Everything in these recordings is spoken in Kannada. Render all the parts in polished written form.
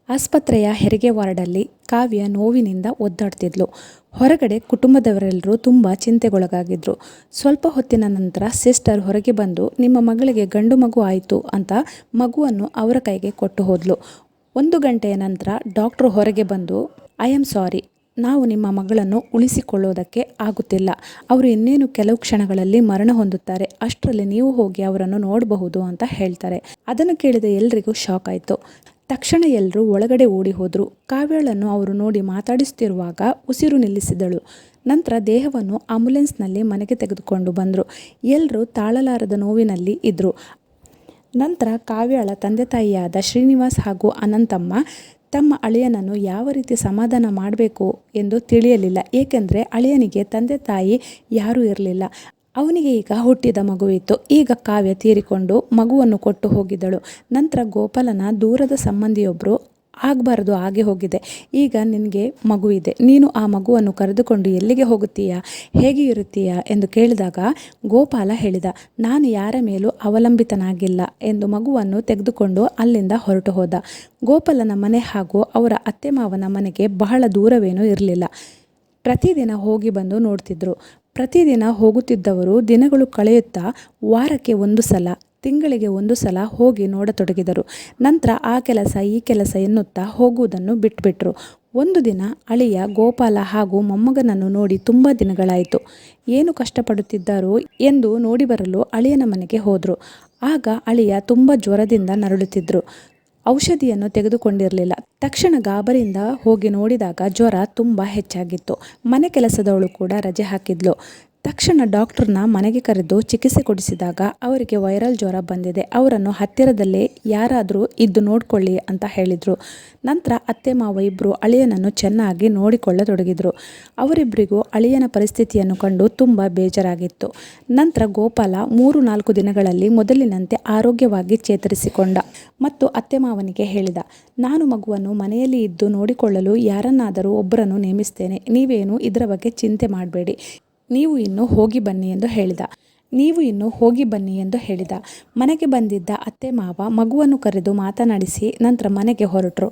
ಆಸ್ಪತ್ರೆಯ ಹೆರಿಗೆ ವಾರ್ಡಲ್ಲಿ ಕಾವ್ಯ ನೋವಿನಿಂದ ಒದ್ದಾಡ್ತಿದ್ಲು. ಹೊರಗಡೆ ಕುಟುಂಬದವರೆಲ್ಲರೂ ತುಂಬ ಚಿಂತೆಗೊಳಗಾಗಿದ್ರು. ಸ್ವಲ್ಪ ಹೊತ್ತಿನ ನಂತರ ಸಿಸ್ಟರ್ ಹೊರಗೆ ಬಂದು, ನಿಮ್ಮ ಮಗಳಿಗೆ ಗಂಡು ಮಗು ಆಯಿತು ಅಂತ ಮಗುವನ್ನು ಅವರ ಕೈಗೆ ಕೊಟ್ಟು ಹೋದ್ಲು. 1 ಗಂಟೆಯ ನಂತರ ಡಾಕ್ಟ್ರು ಹೊರಗೆ ಬಂದು, ಐ ಆಮ್ ಸಾರಿ, ನಾವು ನಿಮ್ಮ ಮಗಳನ್ನು ಉಳಿಸಿಕೊಳ್ಳೋದಕ್ಕೆ ಆಗುತ್ತಿಲ್ಲ. ಅವರು ಇನ್ನೇನು ಕೆಲವು ಕ್ಷಣಗಳಲ್ಲಿ ಮರಣ ಹೊಂದುತ್ತಾರೆ. ಅಷ್ಟರಲ್ಲಿ ನೀವು ಹೋಗಿ ಅವರನ್ನು ನೋಡಬಹುದು ಅಂತ ಹೇಳ್ತಾರೆ. ಅದನ್ನು ಕೇಳಿದ ಎಲ್ರಿಗೂ ಶಾಕ್ ಆಯಿತು. ತಕ್ಷಣ ಎಲ್ಲರೂ ಒಳಗಡೆ ಓಡಿ ಹೋದರು. ಕಾವ್ಯಳನ್ನು ಅವರು ನೋಡಿ ಮಾತಾಡಿಸುತ್ತಿರುವಾಗ ಉಸಿರು ನಿಲ್ಲಿಸಿದಳು. ನಂತರ ದೇಹವನ್ನು ಆಂಬ್ಯುಲೆನ್ಸ್ನಲ್ಲಿ ಮನೆಗೆ ತೆಗೆದುಕೊಂಡು ಬಂದರು. ಎಲ್ಲರೂ ತಾಳಲಾರದ ನೋವಿನಲ್ಲಿ ಇದ್ದರು. ನಂತರ ಕಾವ್ಯಳ ತಂದೆ ತಾಯಿಯಾದ ಶ್ರೀನಿವಾಸ್ ಹಾಗೂ ಅನಂತಮ್ಮ ತಮ್ಮ ಅಳಿಯನನ್ನು ಯಾವ ರೀತಿ ಸಮಾಧಾನ ಮಾಡಬೇಕು ಎಂದು ತಿಳಿಯಲಿಲ್ಲ. ಏಕೆಂದರೆ ಅಳಿಯನಿಗೆ ತಂದೆ ತಾಯಿ ಯಾರೂ ಇರಲಿಲ್ಲ. ಅವನಿಗೆ ಈಗ ಹುಟ್ಟಿದ ಮಗುವಿತ್ತು. ಈಗ ಕಾವ್ಯ ತೀರಿಕೊಂಡು ಮಗುವನ್ನು ಕೊಟ್ಟು ಹೋಗಿದ್ದಳು. ನಂತರ ಗೋಪಾಲನ ದೂರದ ಸಂಬಂಧಿಯೊಬ್ಬರು, ಆಗಬಾರ್ದು, ಹಾಗೆ ಹೋಗಿದೆ, ಈಗ ನಿನಗೆ ಮಗು ಇದೆ, ನೀನು ಆ ಮಗುವನ್ನು ಕರೆದುಕೊಂಡು ಎಲ್ಲಿಗೆ ಹೋಗುತ್ತೀಯಾ, ಹೇಗೆ ಇರುತ್ತೀಯಾ ಎಂದು ಕೇಳಿದಾಗ ಗೋಪಾಲ ಹೇಳಿದ, ನಾನು ಯಾರ ಮೇಲೂ ಅವಲಂಬಿತನಾಗಿಲ್ಲ ಎಂದು ಮಗುವನ್ನು ತೆಗೆದುಕೊಂಡು ಅಲ್ಲಿಂದ ಹೊರಟು ಹೋದ. ಗೋಪಾಲನ ಮನೆ ಹಾಗೂ ಅವರ ಅತ್ತೆ ಮಾವನ ಮನೆಗೆ ಬಹಳ ದೂರವೇನೂ ಇರಲಿಲ್ಲ. ಪ್ರತಿದಿನ ಹೋಗಿ ಬಂದು ನೋಡ್ತಿದ್ರು. ಪ್ರತಿದಿನ ಹೋಗುತ್ತಿದ್ದವರು ದಿನಗಳು ಕಳೆಯುತ್ತಾ ವಾರಕ್ಕೆ 1 ಸಲ, ತಿಂಗಳಿಗೆ 1 ಸಲ ಹೋಗಿ ನೋಡತೊಡಗಿದರು. ನಂತರ ಆ ಕೆಲಸ ಈ ಕೆಲಸ ಎನ್ನುತ್ತಾ ಹೋಗುವುದನ್ನು ಬಿಟ್ಟುಬಿಟ್ರು. ಒಂದು ದಿನ ಅಳಿಯ ಗೋಪಾಲ ಹಾಗೂ ಮೊಮ್ಮಗನನ್ನು ನೋಡಿ ತುಂಬ ದಿನಗಳಾಯಿತು. ಏನು ಕಷ್ಟಪಡುತ್ತಿದ್ದಾರೋ ಎಂದು ನೋಡಿ ಬರಲು ಅಳಿಯನ ಮನೆಗೆ ಹೋದರು. ಆಗ ಅಳಿಯ ತುಂಬ ಜ್ವರದಿಂದ ನರಳುತ್ತಿದ್ದರು. ಔಷಧಿಯನ್ನು ತೆಗೆದುಕೊಂಡಿರಲಿಲ್ಲ. ತಕ್ಷಣ ಗಾಬರಿಯಿಂದ ಹೋಗಿ ನೋಡಿದಾಗ ಜ್ವರ ತುಂಬ ಹೆಚ್ಚಾಗಿತ್ತು. ಮನೆ ಕೆಲಸದವಳು ಕೂಡ ರಜೆ ಹಾಕಿದ್ಲು. ತಕ್ಷಣ ಡಾಕ್ಟ್ರನ್ನ ಮನೆಗೆ ಕರೆದು ಚಿಕಿತ್ಸೆ ಕೊಡಿಸಿದಾಗ ಅವರಿಗೆ ವೈರಲ್ ಜ್ವರ ಬಂದಿದೆ, ಅವರನ್ನು ಹತ್ತಿರದಲ್ಲೇ ಯಾರಾದರೂ ಇದ್ದು ನೋಡಿಕೊಳ್ಳಿ ಅಂತ ಹೇಳಿದರು. ನಂತರ ಅತ್ತೆ ಮಾವ ಇಬ್ಬರು ಅಳಿಯನನ್ನು ಚೆನ್ನಾಗಿ ನೋಡಿಕೊಳ್ಳತೊಡಗಿದರು. ಅವರಿಬ್ಬರಿಗೂ ಅಳಿಯನ ಪರಿಸ್ಥಿತಿಯನ್ನು ಕಂಡು ತುಂಬ ಬೇಜಾರಾಗಿತ್ತು. ನಂತರ ಗೋಪಾಲ 3-4 ದಿನಗಳಲ್ಲಿ ಮೊದಲಿನಂತೆ ಆರೋಗ್ಯವಾಗಿ ಚೇತರಿಸಿಕೊಂಡ ಮತ್ತು ಅತ್ತೆ ಮಾವನಿಗೆ ಹೇಳಿದ, ನಾನು ಮಗುವನ್ನು ಮನೆಯಲ್ಲಿ ಇದ್ದು ನೋಡಿಕೊಳ್ಳಲು ಯಾರನ್ನಾದರೂ ಒಬ್ಬರನ್ನು ನೇಮಿಸ್ತೇನೆ, ನೀವೇನು ಇದರ ಬಗ್ಗೆ ಚಿಂತೆ ಮಾಡಬೇಡಿ, ನೀವು ಇನ್ನು ಹೋಗಿ ಬನ್ನಿ ಎಂದು ಹೇಳಿದ. ಮನೆಗೆ ಬಂದಿದ್ದ ಅತ್ತೆ ಮಾವ ಮಗುವನ್ನು ಕರೆದು ಮಾತನಾಡಿಸಿ ನಂತರ ಮನೆಗೆ ಹೊರಟರು.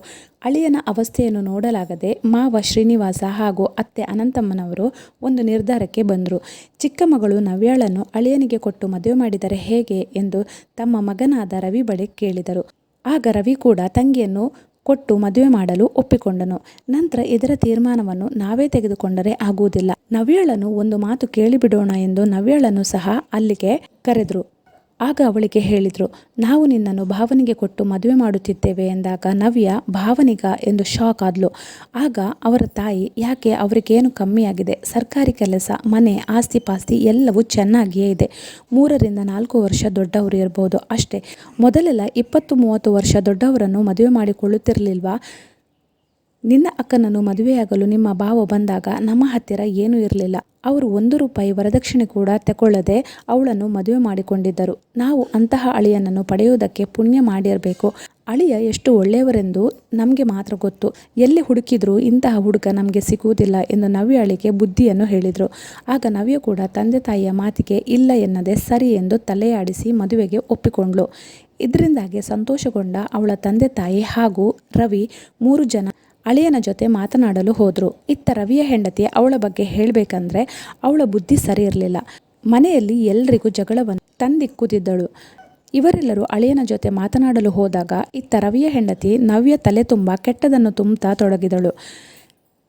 ಅಳಿಯನ ಅವಸ್ಥೆಯನ್ನು ನೋಡಲಾಗದೆ ಮಾವ ಶ್ರೀನಿವಾಸ ಹಾಗೂ ಅತ್ತೆ ಅನಂತಮ್ಮನವರು ಒಂದು ನಿರ್ಧಾರಕ್ಕೆ ಬಂದರು. ಚಿಕ್ಕ ಮಗಳು ನವ್ಯಾಳನ್ನು ಅಳಿಯನಿಗೆ ಕೊಟ್ಟು ಮದುವೆ ಮಾಡಿದರೆ ಹೇಗೆ ಎಂದು ತಮ್ಮ ಮಗನಾದ ರವಿ ಬಳಿ ಕೇಳಿದರು. ಆಗ ರವಿ ಕೂಡ ತಂಗಿಯನ್ನು ಕೊಟ್ಟು ಮದುವೆ ಮಾಡಲು ಒಪ್ಪಿಕೊಂಡನು. ನಂತರ ಇದರ ತೀರ್ಮಾನವನ್ನು ನಾವೇ ತೆಗೆದುಕೊಂಡರೆ ಆಗುವುದಿಲ್ಲ, ನವ್ಯಾಳನ್ನು ಒಂದು ಮಾತು ಕೇಳಿಬಿಡೋಣ ಎಂದು ನವ್ಯಾಳನ್ನು ಸಹ ಅಲ್ಲಿಗೆ ಕರೆದರು. ಆಗ ಅವಳಿಗೆ ಹೇಳಿದರು, ನಾವು ನಿನ್ನನ್ನು ಭಾವನಿಗೆ ಕೊಟ್ಟು ಮದುವೆ ಮಾಡುತ್ತಿದ್ದೇವೆ ಎಂದಾಗ ನವ್ಯ ಭಾವನಿಗ ಎಂದು ಶಾಕ್ ಆದ್ಲು. ಆಗ ಅವರ ತಾಯಿ, ಯಾಕೆ, ಅವರಿಗೇನು ಕಮ್ಮಿಯಾಗಿದೆ, ಸರ್ಕಾರಿ ಕೆಲಸ, ಮನೆ, ಆಸ್ತಿ ಪಾಸ್ತಿ ಎಲ್ಲವೂ ಚೆನ್ನಾಗಿಯೇ ಇದೆ, 3-4 ವರ್ಷ ದೊಡ್ಡವರು ಇರಬಹುದು ಅಷ್ಟೇ, ಮೊದಲೆಲ್ಲ 20-30 ವರ್ಷ ದೊಡ್ಡವರನ್ನು ಮದುವೆ ಮಾಡಿಕೊಳ್ಳುತ್ತಿರಲಿಲ್ವಾ, ನಿನ್ನ ಅಕ್ಕನನ್ನು ಮದುವೆಯಾಗಲು ನಿಮ್ಮ ಭಾವ ಬಂದಾಗ ನಮ್ಮ ಹತ್ತಿರ ಏನೂ ಇರಲಿಲ್ಲ, ಅವರು 1 ರೂಪಾಯಿ ವರದಕ್ಷಿಣೆ ಕೂಡ ತಗೊಳ್ಳದೆ ಅವಳನ್ನು ಮದುವೆ ಮಾಡಿಕೊಂಡಿದ್ದರು, ನಾವು ಅಂತಹ ಅಳಿಯನನ್ನು ಪಡೆಯುವುದಕ್ಕೆ ಪುಣ್ಯ ಮಾಡಿರಬೇಕು, ಅಳಿಯ ಎಷ್ಟು ಒಳ್ಳೆಯವರೆಂದು ನಮಗೆ ಮಾತ್ರ ಗೊತ್ತು, ಎಲ್ಲಿ ಹುಡುಕಿದ್ರೂ ಇಂತಹ ಹುಡುಗ ನಮಗೆ ಸಿಗುವುದಿಲ್ಲ ಎಂದು ನವ್ಯಾಳಿಗೆ ಬುದ್ಧಿಯನ್ನು ಹೇಳಿದರು. ಆಗ ನವ್ಯ ಕೂಡ ತಂದೆ ತಾಯಿಯ ಮಾತಿಗೆ ಇಲ್ಲ ಎನ್ನದೆ ಸರಿ ಎಂದು ತಲೆಯಾಡಿಸಿ ಮದುವೆಗೆ ಒಪ್ಪಿಕೊಂಡ್ಳು. ಇದರಿಂದಾಗಿ ಸಂತೋಷಗೊಂಡ ಅವಳ ತಂದೆ ತಾಯಿ ಹಾಗೂ ರವಿ 3 ಜನ ಅಳಿಯನ ಜೊತೆ ಮಾತನಾಡಲು ಹೋದರು. ಇತ್ತ ರವಿಯ ಹೆಂಡತಿ ಅವಳ ಬಗ್ಗೆ ಹೇಳಬೇಕಂದ್ರೆ ಅವಳ ಬುದ್ಧಿ ಸರಿ ಇರಲಿಲ್ಲ. ಮನೆಯಲ್ಲಿ ಎಲ್ರಿಗೂ ಜಗಳವನ್ನು ತಂದಿಕ್ಕುತ್ತಿದ್ದಳು. ಇವರೆಲ್ಲರೂ ಅಳಿಯನ ಜೊತೆ ಮಾತನಾಡಲು ಹೋದಾಗ ಇತ್ತ ರವಿಯ ಹೆಂಡತಿ ನವ್ಯ ತಲೆ ತುಂಬ ಕೆಟ್ಟದನ್ನು ತುಂಬುತ್ತಾ ತೊಡಗಿದಳು.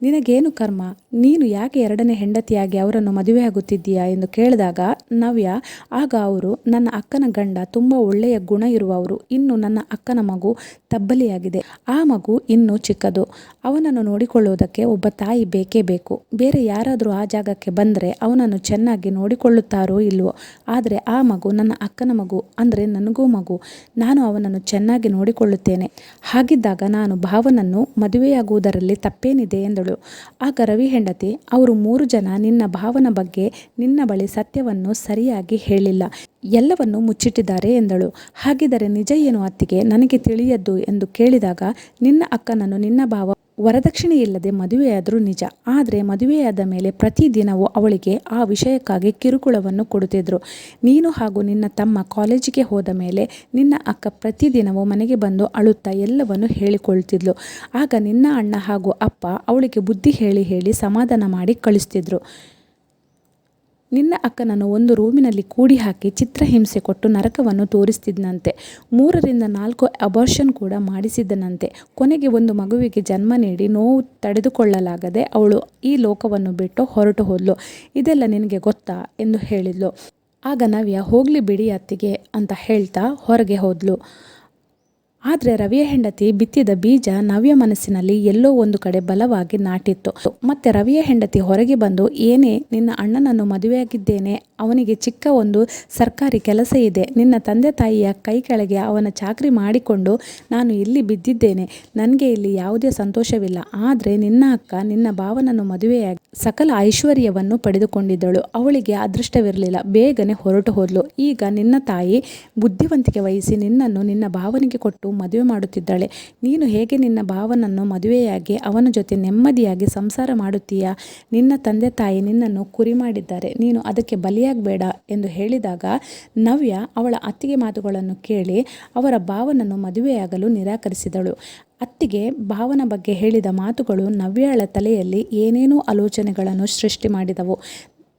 ನಿನಗೇನು ಕರ್ಮ, ನೀನು ಯಾಕೆ 2ನೇ ಹೆಂಡತಿಯಾಗಿ ಅವರನ್ನು ಮದುವೆಯಾಗುತ್ತಿದ್ದೀಯಾ ಎಂದು ಕೇಳಿದಾಗ ನವ್ಯ, ಆಗ ಅವರು, ನನ್ನ ಅಕ್ಕನ ಗಂಡ ತುಂಬ ಒಳ್ಳೆಯ ಗುಣ ಇರುವವರು, ಇನ್ನು ನನ್ನ ಅಕ್ಕನ ಮಗು ತಬ್ಬಲಿಯಾಗಿದೆ, ಆ ಮಗು ಇನ್ನೂ ಚಿಕ್ಕದು, ಅವನನ್ನು ನೋಡಿಕೊಳ್ಳುವುದಕ್ಕೆ ಒಬ್ಬ ತಾಯಿ ಬೇಕೇ ಬೇಕು, ಬೇರೆ ಯಾರಾದರೂ ಆ ಜಾಗಕ್ಕೆ ಬಂದರೆ ಅವನನ್ನು ಚೆನ್ನಾಗಿ ನೋಡಿಕೊಳ್ಳುತ್ತಾರೋ ಇಲ್ವೋ, ಆದರೆ ಆ ಮಗು ನನ್ನ ಅಕ್ಕನ ಮಗು, ಅಂದರೆ ನನಗೂ ಮಗು, ನಾನು ಅವನನ್ನು ಚೆನ್ನಾಗಿ ನೋಡಿಕೊಳ್ಳುತ್ತೇನೆ, ಹಾಗಿದ್ದಾಗ ನಾನು ಭಾವನನ್ನು ಮದುವೆಯಾಗುವುದರಲ್ಲಿ ತಪ್ಪೇನಿದೆ ಎಂದಳು. ಆಗ ರವಿ ಹೆಂಡತಿ, ಅವರು 3 ಜನ ನಿನ್ನ ಭಾವನ ಬಗ್ಗೆ ನಿನ್ನ ಬಳಿ ಸತ್ಯವನ್ನು ಸರಿಯಾಗಿ ಹೇಳಿಲ್ಲ, ಎಲ್ಲವನ್ನು ಮುಚ್ಚಿಟ್ಟಿದ್ದಾರೆ ಎಂದಳು. ಹಾಗಿದ್ದರೆ ನಿಜ ಏನು ಅತ್ತಿಗೆ, ನನಗೆ ತಿಳಿಯದ್ದು ಎಂದು ಕೇಳಿದಾಗ ನಿನ್ನ ಅಕ್ಕನನ್ನು ನಿನ್ನ ಭಾವ ವರದಕ್ಷಿಣೆ ಇಲ್ಲದೆ ಮದುವೆಯಾದರೂ ನಿಜ, ಆದರೆ ಮದುವೆಯಾದ ಮೇಲೆ ಪ್ರತಿದಿನವೂ ಅವಳಿಗೆ ಆ ವಿಷಯಕ್ಕಾಗಿ ಕಿರುಕುಳವನ್ನು ಕೊಡುತ್ತಿದ್ದರು. ನೀನು ಹಾಗೂ ನಿನ್ನ ತಮ್ಮ ಕಾಲೇಜಿಗೆ ಹೋದ ಮೇಲೆ ನಿನ್ನ ಅಕ್ಕ ಪ್ರತಿದಿನವೂ ಮನೆಗೆ ಬಂದು ಅಳುತ್ತಾ ಎಲ್ಲವನ್ನು ಹೇಳಿಕೊಳ್ತಿದ್ಲು. ಆಗ ನಿನ್ನ ಅಣ್ಣ ಹಾಗೂ ಅಪ್ಪ ಅವಳಿಗೆ ಬುದ್ಧಿ ಹೇಳಿ ಹೇಳಿ ಸಮಾಧಾನ ಮಾಡಿ ಕಳಿಸ್ತಿದ್ರು. ನಿನ್ನ ಅಕ್ಕನನ್ನು ಒಂದು ರೂಮಿನಲ್ಲಿ ಕೂಡಿ ಹಾಕಿ ಚಿತ್ರಹಿಂಸೆ ಕೊಟ್ಟು ನರಕವನ್ನು ತೋರಿಸ್ತಿದ್ದಂತೆ. 3-4 ಅಬಾರ್ಷನ್ ಕೂಡ ಮಾಡಿಸಿದ್ದನಂತೆ. ಕೊನೆಗೆ ಒಂದು ಮಗುವಿಗೆ ಜನ್ಮ ನೀಡಿ ನೋವು ತಡೆದುಕೊಳ್ಳಲಾಗದೆ ಅವಳು ಈ ಲೋಕವನ್ನು ಬಿಟ್ಟು ಹೊರಟು ಹೋದ್ಲು. ಇದೆಲ್ಲ ನಿನಗೆ ಗೊತ್ತಾ ಎಂದು ಹೇಳಿದ್ಲು. ಆಗ ನವ್ಯ ಹೋಗ್ಲಿ ಬಿಡಿ ಅತ್ತಿಗೆ ಅಂತ ಹೇಳ್ತಾ ಹೊರಗೆ ಹೋದ್ಲು. ಆದರೆ ರವಿಯ ಹೆಂಡತಿ ಬಿತ್ತಿದ ಬೀಜ ನವ್ಯ ಮನಸ್ಸಿನಲ್ಲಿ ಎಲ್ಲೋ ಒಂದು ಕಡೆ ಬಲವಾಗಿ ನಾಟಿತ್ತು. ಮತ್ತೆ ರವಿಯ ಹೆಂಡತಿ ಹೊರಗೆ ಬಂದು, ಏನೇ ನಿನ್ನ ಅಣ್ಣನನ್ನು ಮದುವೆಯಾಗಿದ್ದೇನೆ, ಅವನಿಗೆ ಚಿಕ್ಕ ಒಂದು ಸರ್ಕಾರಿ ಕೆಲಸ ಇದೆ, ನಿನ್ನ ತಂದೆ ತಾಯಿಯ ಕೈ ಕೆಳಗೆ ಅವನ ಚಾಕರಿ ಮಾಡಿಕೊಂಡು ನಾನು ಇಲ್ಲಿ ಬಿದ್ದಿದ್ದೇನೆ, ನನಗೆ ಇಲ್ಲಿ ಯಾವುದೇ ಸಂತೋಷವಿಲ್ಲ. ಆದರೆ ನಿನ್ನ ಅಕ್ಕ ನಿನ್ನ ಭಾವನನ್ನು ಮದುವೆಯಾಗಿ ಸಕಲ ಐಶ್ವರ್ಯವನ್ನು ಪಡೆದುಕೊಂಡಿದ್ದಳು. ಅವಳಿಗೆ ಅದೃಷ್ಟವಿರಲಿಲ್ಲ, ಬೇಗನೆ ಹೊರಟು ಹೋದ್ಲು. ಈಗ ನಿನ್ನ ತಾಯಿ ಬುದ್ಧಿವಂತಿಕೆ ವಹಿಸಿ ನಿನ್ನನ್ನು ನಿನ್ನ ಭಾವನಿಗೆ ಕೊಟ್ಟು ಮದುವೆ ಮಾಡುತ್ತಿದ್ದಾಳೆ. ನೀನು ಹೇಗೆ ನಿನ್ನ ಭಾವನನ್ನು ಮದುವೆಯಾಗಿ ಅವನ ಜೊತೆ ನೆಮ್ಮದಿಯಾಗಿ ಸಂಸಾರ ಮಾಡುತ್ತೀಯಾ? ನಿನ್ನ ತಂದೆ ತಾಯಿ ನಿನ್ನನ್ನು ಕುರಿ ಮಾಡಿದ್ದಾರೆ, ನೀನು ಅದಕ್ಕೆ ಬಲಿಯಾಗಬೇಡ ಎಂದು ಹೇಳಿದಾಗ ನವ್ಯ ಅವಳ ಅತ್ತಿಗೆ ಮಾತುಗಳನ್ನು ಕೇಳಿ ಅವರ ಭಾವನನ್ನು ಮದುವೆಯಾಗಲು ನಿರಾಕರಿಸಿದಳು. ಅತ್ತಿಗೆ ಭಾವನ ಬಗ್ಗೆ ಹೇಳಿದ ಮಾತುಗಳು ನವ್ಯಳ ತಲೆಯಲ್ಲಿ ಏನೇನೋ ಆಲೋಚನೆಗಳನ್ನು ಸೃಷ್ಟಿ ಮಾಡಿದವು.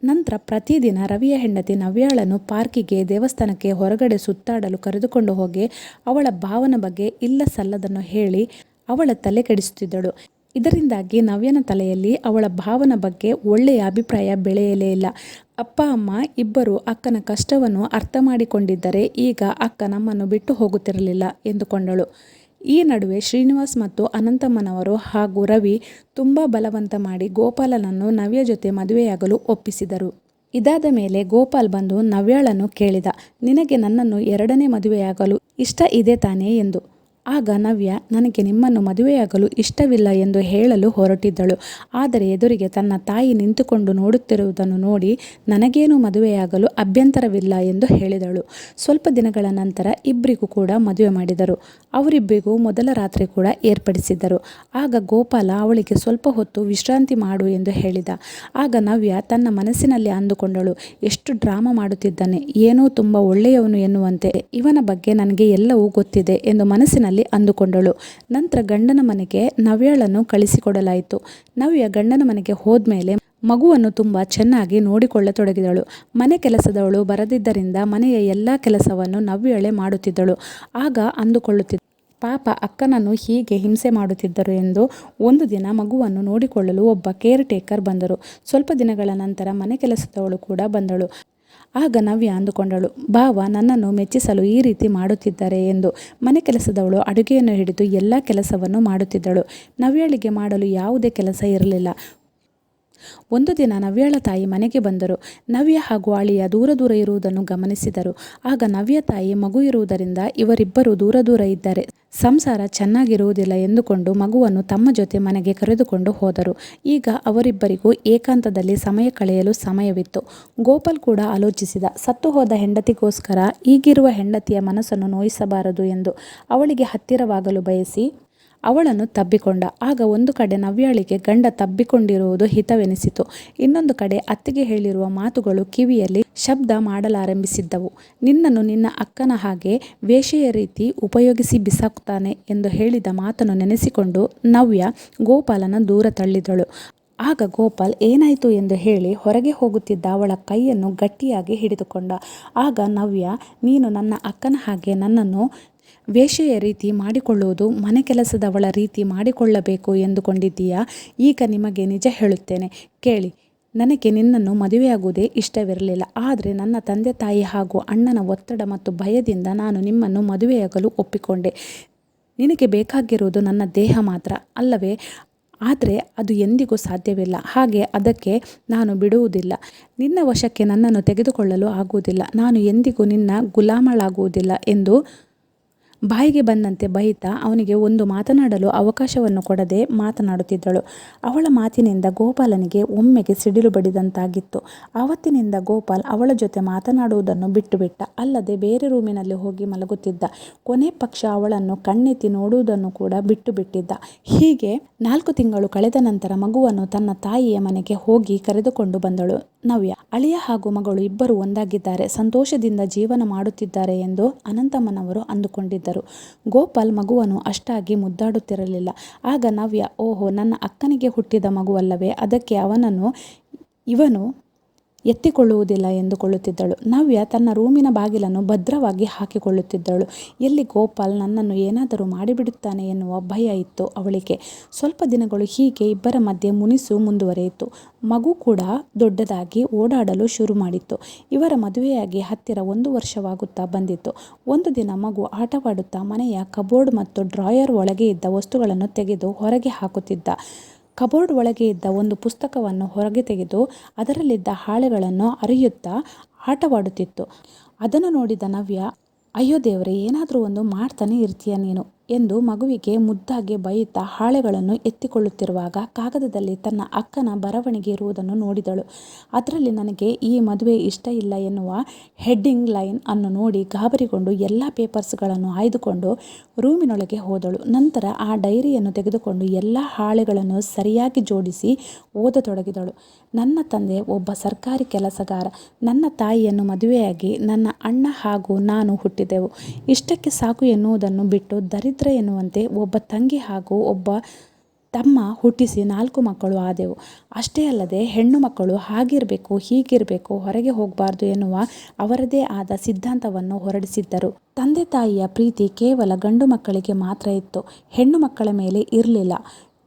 ನಂತರ ಪ್ರತಿದಿನ ರವಿಯ ಹೆಂಡತಿ ನವ್ಯಾಳನ್ನು ಪಾರ್ಕಿಗೆ, ದೇವಸ್ಥಾನಕ್ಕೆ, ಹೊರಗಡೆ ಸುತ್ತಾಡಲು ಕರೆದುಕೊಂಡು ಹೋಗಿ ಅವಳ ಭಾವನ ಬಗ್ಗೆ ಇಲ್ಲ ಸಲ್ಲದನ್ನು ಹೇಳಿ ಅವಳ ತಲೆ ಕೆಡಿಸುತ್ತಿದ್ದಳು. ಇದರಿಂದಾಗಿ ನವ್ಯನ ತಲೆಯಲ್ಲಿ ಅವಳ ಭಾವನ ಬಗ್ಗೆ ಒಳ್ಳೆಯ ಅಭಿಪ್ರಾಯ ಬೆಳೆಯಲೇ ಇಲ್ಲ. ಅಪ್ಪ ಅಮ್ಮ ಇಬ್ಬರು ಅಕ್ಕನ ಕಷ್ಟವನ್ನು ಅರ್ಥ ಮಾಡಿಕೊಂಡಿದ್ದರೆ ಈಗ ಅಕ್ಕ ನಮ್ಮನ್ನು ಬಿಟ್ಟು ಹೋಗುತ್ತಿರಲಿಲ್ಲ ಎಂದುಕೊಂಡಳು. ಈ ನಡುವೆ ಶ್ರೀನಿವಾಸ್ ಮತ್ತು ಅನಂತಮ್ಮನವರು ಹಾಗೂ ರವಿ ತುಂಬ ಬಲವಂತ ಮಾಡಿ ಗೋಪಾಲನನ್ನು ನವ್ಯ ಜೊತೆ ಮದುವೆಯಾಗಲು ಒಪ್ಪಿಸಿದರು. ಇದಾದ ಮೇಲೆ ಗೋಪಾಲ್ ಬಂದು ನವ್ಯಾಳನ್ನು ಕೇಳಿದ, ನಿನಗೆ ನನ್ನನ್ನು 2ನೇ ಮದುವೆಯಾಗಲು ಇಷ್ಟ ಇದೆ ತಾನೇ ಎಂದು. ಆಗ ನವ್ಯ, ನನಗೆ ನಿಮ್ಮನ್ನು ಮದುವೆಯಾಗಲು ಇಷ್ಟವಿಲ್ಲ ಎಂದು ಹೇಳಲು ಹೊರಟಿದ್ದಳು. ಆದರೆ ಎದುರಿಗೆ ತನ್ನ ತಾಯಿ ನಿಂತುಕೊಂಡು ನೋಡುತ್ತಿರುವುದನ್ನು ನೋಡಿ ನನಗೇನು ಮದುವೆಯಾಗಲು ಅಭ್ಯಂತರವಿಲ್ಲ ಎಂದು ಹೇಳಿದಳು. ಸ್ವಲ್ಪ ದಿನಗಳ ನಂತರ ಇಬ್ಬರಿಗೂ ಕೂಡ ಮದುವೆ ಮಾಡಿದರು. ಅವರಿಬ್ಬರಿಗೂ ಮೊದಲ ರಾತ್ರಿ ಕೂಡ ಏರ್ಪಡಿಸಿದ್ದರು. ಆಗ ಗೋಪಾಲ ಅವಳಿಗೆ ಸ್ವಲ್ಪ ಹೊತ್ತು ವಿಶ್ರಾಂತಿ ಮಾಡು ಎಂದು ಹೇಳಿದ. ಆಗ ನವ್ಯ ತನ್ನ ಮನಸ್ಸಿನಲ್ಲಿ ಅಂದುಕೊಂಡಳು, ಎಷ್ಟು ಡ್ರಾಮಾ ಮಾಡುತ್ತಿದ್ದಾನೆ, ಏನೋ ತುಂಬ ಒಳ್ಳೆಯವನು ಎನ್ನುವಂತೆ, ಇವನ ಬಗ್ಗೆ ನನಗೆ ಎಲ್ಲವೂ ಗೊತ್ತಿದೆ ಎಂದು ಮನಸ್ಸಿನಲ್ಲಿ ಅಂದುಕೊಂಡಳು. ನಂತರ ಗಂಡನ ಮನೆಗೆ ನವ್ಯಾಳನ್ನು ಕಳಿಸಿಕೊಡಲಾಯಿತು. ನವ್ಯ ಗಂಡನ ಮನೆಗೆ ಹೋದ್ಮೇಲೆ ಮಗುವನ್ನು ತುಂಬ ಚೆನ್ನಾಗಿ ನೋಡಿಕೊಳ್ಳತೊಡಗಿದಳು. ಮನೆ ಕೆಲಸದವಳು ಬರದಿದ್ದರಿಂದ ಮನೆಯ ಎಲ್ಲ ಕೆಲಸವನ್ನು ನವ್ಯಾಳೆ ಮಾಡುತ್ತಿದ್ದಳು. ಆಗ ಅಂದುಕೊಳ್ಳುತ್ತಿದ್ದ, ಪಾಪ ಅಕ್ಕನನ್ನು ಹೀಗೆ ಹಿಂಸೆ ಮಾಡುತ್ತಿದ್ದರು ಎಂದು. ಒಂದು ದಿನ ಮಗುವನ್ನು ನೋಡಿಕೊಳ್ಳಲು ಒಬ್ಬ ಕೇರ್ ಟೇಕರ್ ಬಂದರು. ಸ್ವಲ್ಪ ದಿನಗಳ ನಂತರ ಮನೆ ಕೆಲಸದವಳು ಕೂಡ ಬಂದಳು. ಆಗ ನವ್ಯ ಅಂದುಕೊಂಡಳು, ಭಾವ ನನ್ನನ್ನು ಮೆಚ್ಚಿಸಲು ಈ ರೀತಿ ಮಾಡುತ್ತಿದ್ದಾರೆ ಎಂದು. ಮನೆ ಕೆಲಸದವಳು ಅಡುಗೆಯನ್ನು ಹಿಡಿದು ಎಲ್ಲ ಕೆಲಸವನ್ನು ಮಾಡುತ್ತಿದ್ದಳು. ನವ್ಯಾಳಿಗೆ ಮಾಡಲು ಯಾವುದೇ ಕೆಲಸ ಇರಲಿಲ್ಲ. ಒಂದು ದಿನ ನವ್ಯಾಳ ತಾಯಿ ಮನೆಗೆ ಬಂದರು. ನವ್ಯ ಹಾಗೂ ಅಳಿಯ ದೂರ ದೂರ ಇರುವುದನ್ನು ಗಮನಿಸಿದರು. ಆಗ ನವ್ಯ ತಾಯಿ, ಮಗು ಇರುವುದರಿಂದ ಇವರಿಬ್ಬರು ದೂರ ದೂರ ಇದ್ದಾರೆ, ಸಂಸಾರ ಚೆನ್ನಾಗಿರುವುದಿಲ್ಲ ಎಂದುಕೊಂಡು ಮಗುವನ್ನು ತಮ್ಮ ಜೊತೆ ಮನೆಗೆ ಕರೆದುಕೊಂಡು ಹೋದರು. ಈಗ ಅವರಿಬ್ಬರಿಗೂ ಏಕಾಂತದಲ್ಲಿ ಸಮಯ ಕಳೆಯಲು ಸಮಯವಿತ್ತು. ಗೋಪಾಲ್ ಕೂಡ ಆಲೋಚಿಸಿದ, ಸತ್ತು ಹೋದ ಹೆಂಡತಿಗೋಸ್ಕರ ಈಗಿರುವ ಹೆಂಡತಿಯ ಮನಸ್ಸನ್ನು ನೋಯಿಸಬಾರದು ಎಂದು ಅವಳಿಗೆ ಹತ್ತಿರವಾಗಲು ಬಯಸಿ ಅವಳನ್ನು ತಬ್ಬಿಕೊಂಡ. ಆಗ ಒಂದು ಕಡೆ ನವ್ಯಾಳಿಗೆ ಗಂಡ ತಬ್ಬಿಕೊಂಡಿರುವುದು ಹಿತವೆನಿಸಿತು. ಇನ್ನೊಂದು ಕಡೆ ಅತ್ತಿಗೆ ಹೇಳಿರುವ ಮಾತುಗಳು ಕಿವಿಯಲ್ಲಿ ಶಬ್ದ ಮಾಡಲಾರಂಭಿಸಿದ್ದವು. ನಿನ್ನನ್ನು ನಿನ್ನ ಅಕ್ಕನ ಹಾಗೆ ವೇಷೆಯ ರೀತಿ ಉಪಯೋಗಿಸಿ ಬಿಸಾಕ್ತಾನೆ ಎಂದು ಹೇಳಿದ ಮಾತನ್ನು ನೆನೆಸಿಕೊಂಡು ನವ್ಯ ಗೋಪಾಲನ ದೂರ ತಳ್ಳಿದಳು. ಆಗ ಗೋಪಾಲ್ ಏನಾಯಿತು ಎಂದು ಹೇಳಿ ಹೊರಗೆ ಹೋಗುತ್ತಿದ್ದ ಅವಳ ಕೈಯನ್ನು ಗಟ್ಟಿಯಾಗಿ ಹಿಡಿದುಕೊಂಡ. ಆಗ ನವ್ಯ, ನೀನು ನನ್ನ ಅಕ್ಕನ ಹಾಗೆ ನನ್ನನ್ನು ವೇಷೆಯ ರೀತಿ ಮಾಡಿಕೊಳ್ಳುವುದು ಮನೆ ಕೆಲಸದವಳ ರೀತಿ ಮಾಡಿಕೊಳ್ಳಬೇಕು ಎಂದುಕೊಂಡಿದ್ದೀಯಾ? ಈಗ ನಿಮಗೆ ನಿಜ ಹೇಳುತ್ತೇನೆ ಕೇಳಿ. ನನಗೆ ನಿನ್ನನ್ನು ಮದುವೆಯಾಗುವುದೇ ಇಷ್ಟವಿರಲಿಲ್ಲ. ಆದರೆ ನನ್ನ ತಂದೆ ತಾಯಿ ಹಾಗೂ ಅಣ್ಣನ ಒತ್ತಡ ಮತ್ತು ಭಯದಿಂದ ನಾನು ನಿಮ್ಮನ್ನು ಮದುವೆಯಾಗಲು ಒಪ್ಪಿಕೊಂಡೆ. ನಿನಗೆ ಬೇಕಾಗಿರುವುದು ನನ್ನ ದೇಹ ಮಾತ್ರ ಅಲ್ಲವೇ? ಆದರೆ ಅದು ಎಂದಿಗೂ ಸಾಧ್ಯವಿಲ್ಲ. ಹಾಗೆ ಅದಕ್ಕೆ ನಾನು ಬಿಡುವುದಿಲ್ಲ. ನಿನ್ನ ವಶಕ್ಕೆ ನನ್ನನ್ನು ತೆಗೆದುಕೊಳ್ಳಲು ಆಗುವುದಿಲ್ಲ. ನಾನು ಎಂದಿಗೂ ನಿನ್ನ ಗುಲಾಮಳಾಗುವುದಿಲ್ಲ ಎಂದು ಬಾಯಿಗೆ ಬಂದಂತೆ ಬೈತಾ ಅವನಿಗೆ ಒಂದು ಮಾತನಾಡಲು ಅವಕಾಶವನ್ನು ಕೊಡದೆ ಮಾತನಾಡುತ್ತಿದ್ದಳು. ಅವಳ ಮಾತಿನಿಂದ ಗೋಪಾಲನಿಗೆ ಒಮ್ಮೆಗೆ ಸಿಡಿಲು ಬಡಿದಂತಾಗಿತ್ತು. ಆವತ್ತಿನಿಂದ ಗೋಪಾಲ್ ಅವಳ ಜೊತೆ ಮಾತನಾಡುವುದನ್ನು ಬಿಟ್ಟುಬಿಟ್ಟ. ಅಲ್ಲದೆ ಬೇರೆ ರೂಮಿನಲ್ಲಿ ಹೋಗಿ ಮಲಗುತ್ತಿದ್ದ. ಕೊನೆ ಪಕ್ಷ ಅವಳನ್ನು ಕಣ್ಣೆತ್ತಿ ನೋಡುವುದನ್ನು ಕೂಡ ಬಿಟ್ಟು ಬಿಟ್ಟಿದ್ದ. ಹೀಗೆ 4 ತಿಂಗಳು ಕಳೆದ ನಂತರ ಮಗುವನ್ನು ತನ್ನ ತಾಯಿಯ ಮನೆಗೆ ಹೋಗಿ ಕರೆದುಕೊಂಡು ಬಂದಳು ನವ್ಯ. ಅಳಿಯ ಹಾಗೂ ಮಗಳು ಇಬ್ಬರು ಒಂದಾಗಿದ್ದಾರೆ, ಸಂತೋಷದಿಂದ ಜೀವನ ಮಾಡುತ್ತಿದ್ದಾರೆ ಎಂದು ಅನಂತಮ್ಮನವರು ಅಂದುಕೊಂಡಿದ್ದರು. ಗೋಪಾಲ್ ಮಗುವನ್ನು ಅಷ್ಟಾಗಿ ಮುದ್ದಾಡುತ್ತಿರಲಿಲ್ಲ. ಆಗ ನವ್ಯ, ಓಹೋ, ನನ್ನ ಅಕ್ಕನಿಗೆ ಹುಟ್ಟಿದ ಮಗುವಲ್ಲವೇ, ಅದಕ್ಕೆ ಅವನನ್ನು ಇವನು ಎತ್ತಿಕೊಳ್ಳುವುದಿಲ್ಲ ಎಂದುಕೊಳ್ಳುತ್ತಿದ್ದಳು. ನವ್ಯ ತನ್ನ ರೂಮಿನ ಬಾಗಿಲನ್ನು ಭದ್ರವಾಗಿ ಹಾಕಿಕೊಳ್ಳುತ್ತಿದ್ದಳು. ಎಲ್ಲಿ ಗೋಪಾಲ್ ನನ್ನನ್ನು ಏನಾದರೂ ಮಾಡಿಬಿಡುತ್ತಾನೆ ಎನ್ನುವ ಭಯ ಇತ್ತು ಅವಳಿಗೆ. ಸ್ವಲ್ಪ ದಿನಗಳು ಹೀಗೆ ಇಬ್ಬರ ಮಧ್ಯೆ ಮುನಿಸು ಮುಂದುವರಿಯಿತು. ಮಗು ಕೂಡ ದೊಡ್ಡದಾಗಿ ಓಡಾಡಲು ಶುರು ಮಾಡಿತ್ತು. ಇವರ ಮದುವೆಯಾಗಿ ಹತ್ತಿರ 1 ವರ್ಷವಾಗುತ್ತಾ ಬಂದಿತ್ತು. ಒಂದು ದಿನ ಮಗು ಆಟವಾಡುತ್ತಾ ಮನೆಯ ಕಬೋರ್ಡ್ ಮತ್ತು ಡ್ರಾಯರ್ ಒಳಗೆ ಇದ್ದ ವಸ್ತುಗಳನ್ನು ತೆಗೆದು ಹೊರಗೆ ಹಾಕುತ್ತಿದ್ದ. ಕಬೋರ್ಡ್ ಒಳಗೆ ಇದ್ದ ಒಂದು ಪುಸ್ತಕವನ್ನು ಹೊರಗೆ ತೆಗೆದು ಅದರಲ್ಲಿದ್ದ ಹಾಳೆಗಳನ್ನು ಅರಿಯುತ್ತಾ ಆಟವಾಡುತ್ತಿತ್ತು. ಅದನ್ನು ನೋಡಿದ ನವ್ಯ, ಅಯ್ಯೋ ದೇವರೇ, ಏನಾದರೂ ಒಂದು ಮಾಡ್ತಾನೆ ಇರ್ತೀಯ ನೀನು ಎಂದು ಮಗುವಿಗೆ ಮುದ್ದಾಗಿ ಬೈಯುತ್ತಾ ಹಾಳೆಗಳನ್ನು ಎತ್ತಿಕೊಳ್ಳುತ್ತಿರುವಾಗ ಕಾಗದದಲ್ಲಿ ತನ್ನ ಅಕ್ಕನ ಬರವಣಿಗೆ ಇರುವುದನ್ನು ನೋಡಿದಳು. ಅದರಲ್ಲಿ ನನಗೆ ಈ ಮದುವೆ ಇಷ್ಟ ಇಲ್ಲ ಎನ್ನುವ ಹೆಡ್ಡಿಂಗ್ ಲೈನ್ ಅನ್ನು ನೋಡಿ ಗಾಬರಿಗೊಂಡು ಎಲ್ಲ ಪೇಪರ್ಸ್ಗಳನ್ನು ಆಯ್ದುಕೊಂಡು ರೂಮಿನೊಳಗೆ ಹೋದಳು. ನಂತರ ಆ ಡೈರಿಯನ್ನು ತೆಗೆದುಕೊಂಡು ಎಲ್ಲ ಹಾಳೆಗಳನ್ನು ಸರಿಯಾಗಿ ಜೋಡಿಸಿ ಓದತೊಡಗಿದಳು. ನನ್ನ ತಂದೆ ಒಬ್ಬ ಸರ್ಕಾರಿ ಕೆಲಸಗಾರ. ನನ್ನ ತಾಯಿಯನ್ನು ಮದುವೆಯಾಗಿ ನನ್ನ ಅಣ್ಣ ಹಾಗೂ ನಾನು ಹುಟ್ಟಿದೆವು. ಇಷ್ಟಕ್ಕೆ ಸಾಕು ಎನ್ನುವುದನ್ನು ಬಿಟ್ಟು ದರಿದ್ರ ಎನ್ನುವಂತೆ ಒಬ್ಬ ತಂಗಿ ಹಾಗೂ ಒಬ್ಬ ತಮ್ಮ ಹುಟ್ಟಿಸಿ 4 ಮಕ್ಕಳು ಆದೆವು. ಅಷ್ಟೇ ಅಲ್ಲದೆ ಹೆಣ್ಣು ಮಕ್ಕಳು ಹಾಗಿರಬೇಕು, ಹೀಗಿರಬೇಕು, ಹೊರಗೆ ಹೋಗಬಾರ್ದು ಎನ್ನುವ ಅವರದೇ ಆದ ಸಿದ್ಧಾಂತವನ್ನು ಹೊರಡಿಸಿದ್ದರು. ತಂದೆ ತಾಯಿಯ ಪ್ರೀತಿ ಕೇವಲ ಗಂಡು ಮಕ್ಕಳಿಗೆ ಮಾತ್ರ ಇತ್ತು, ಹೆಣ್ಣು ಮಕ್ಕಳ ಮೇಲೆ ಇರಲಿಲ್ಲ.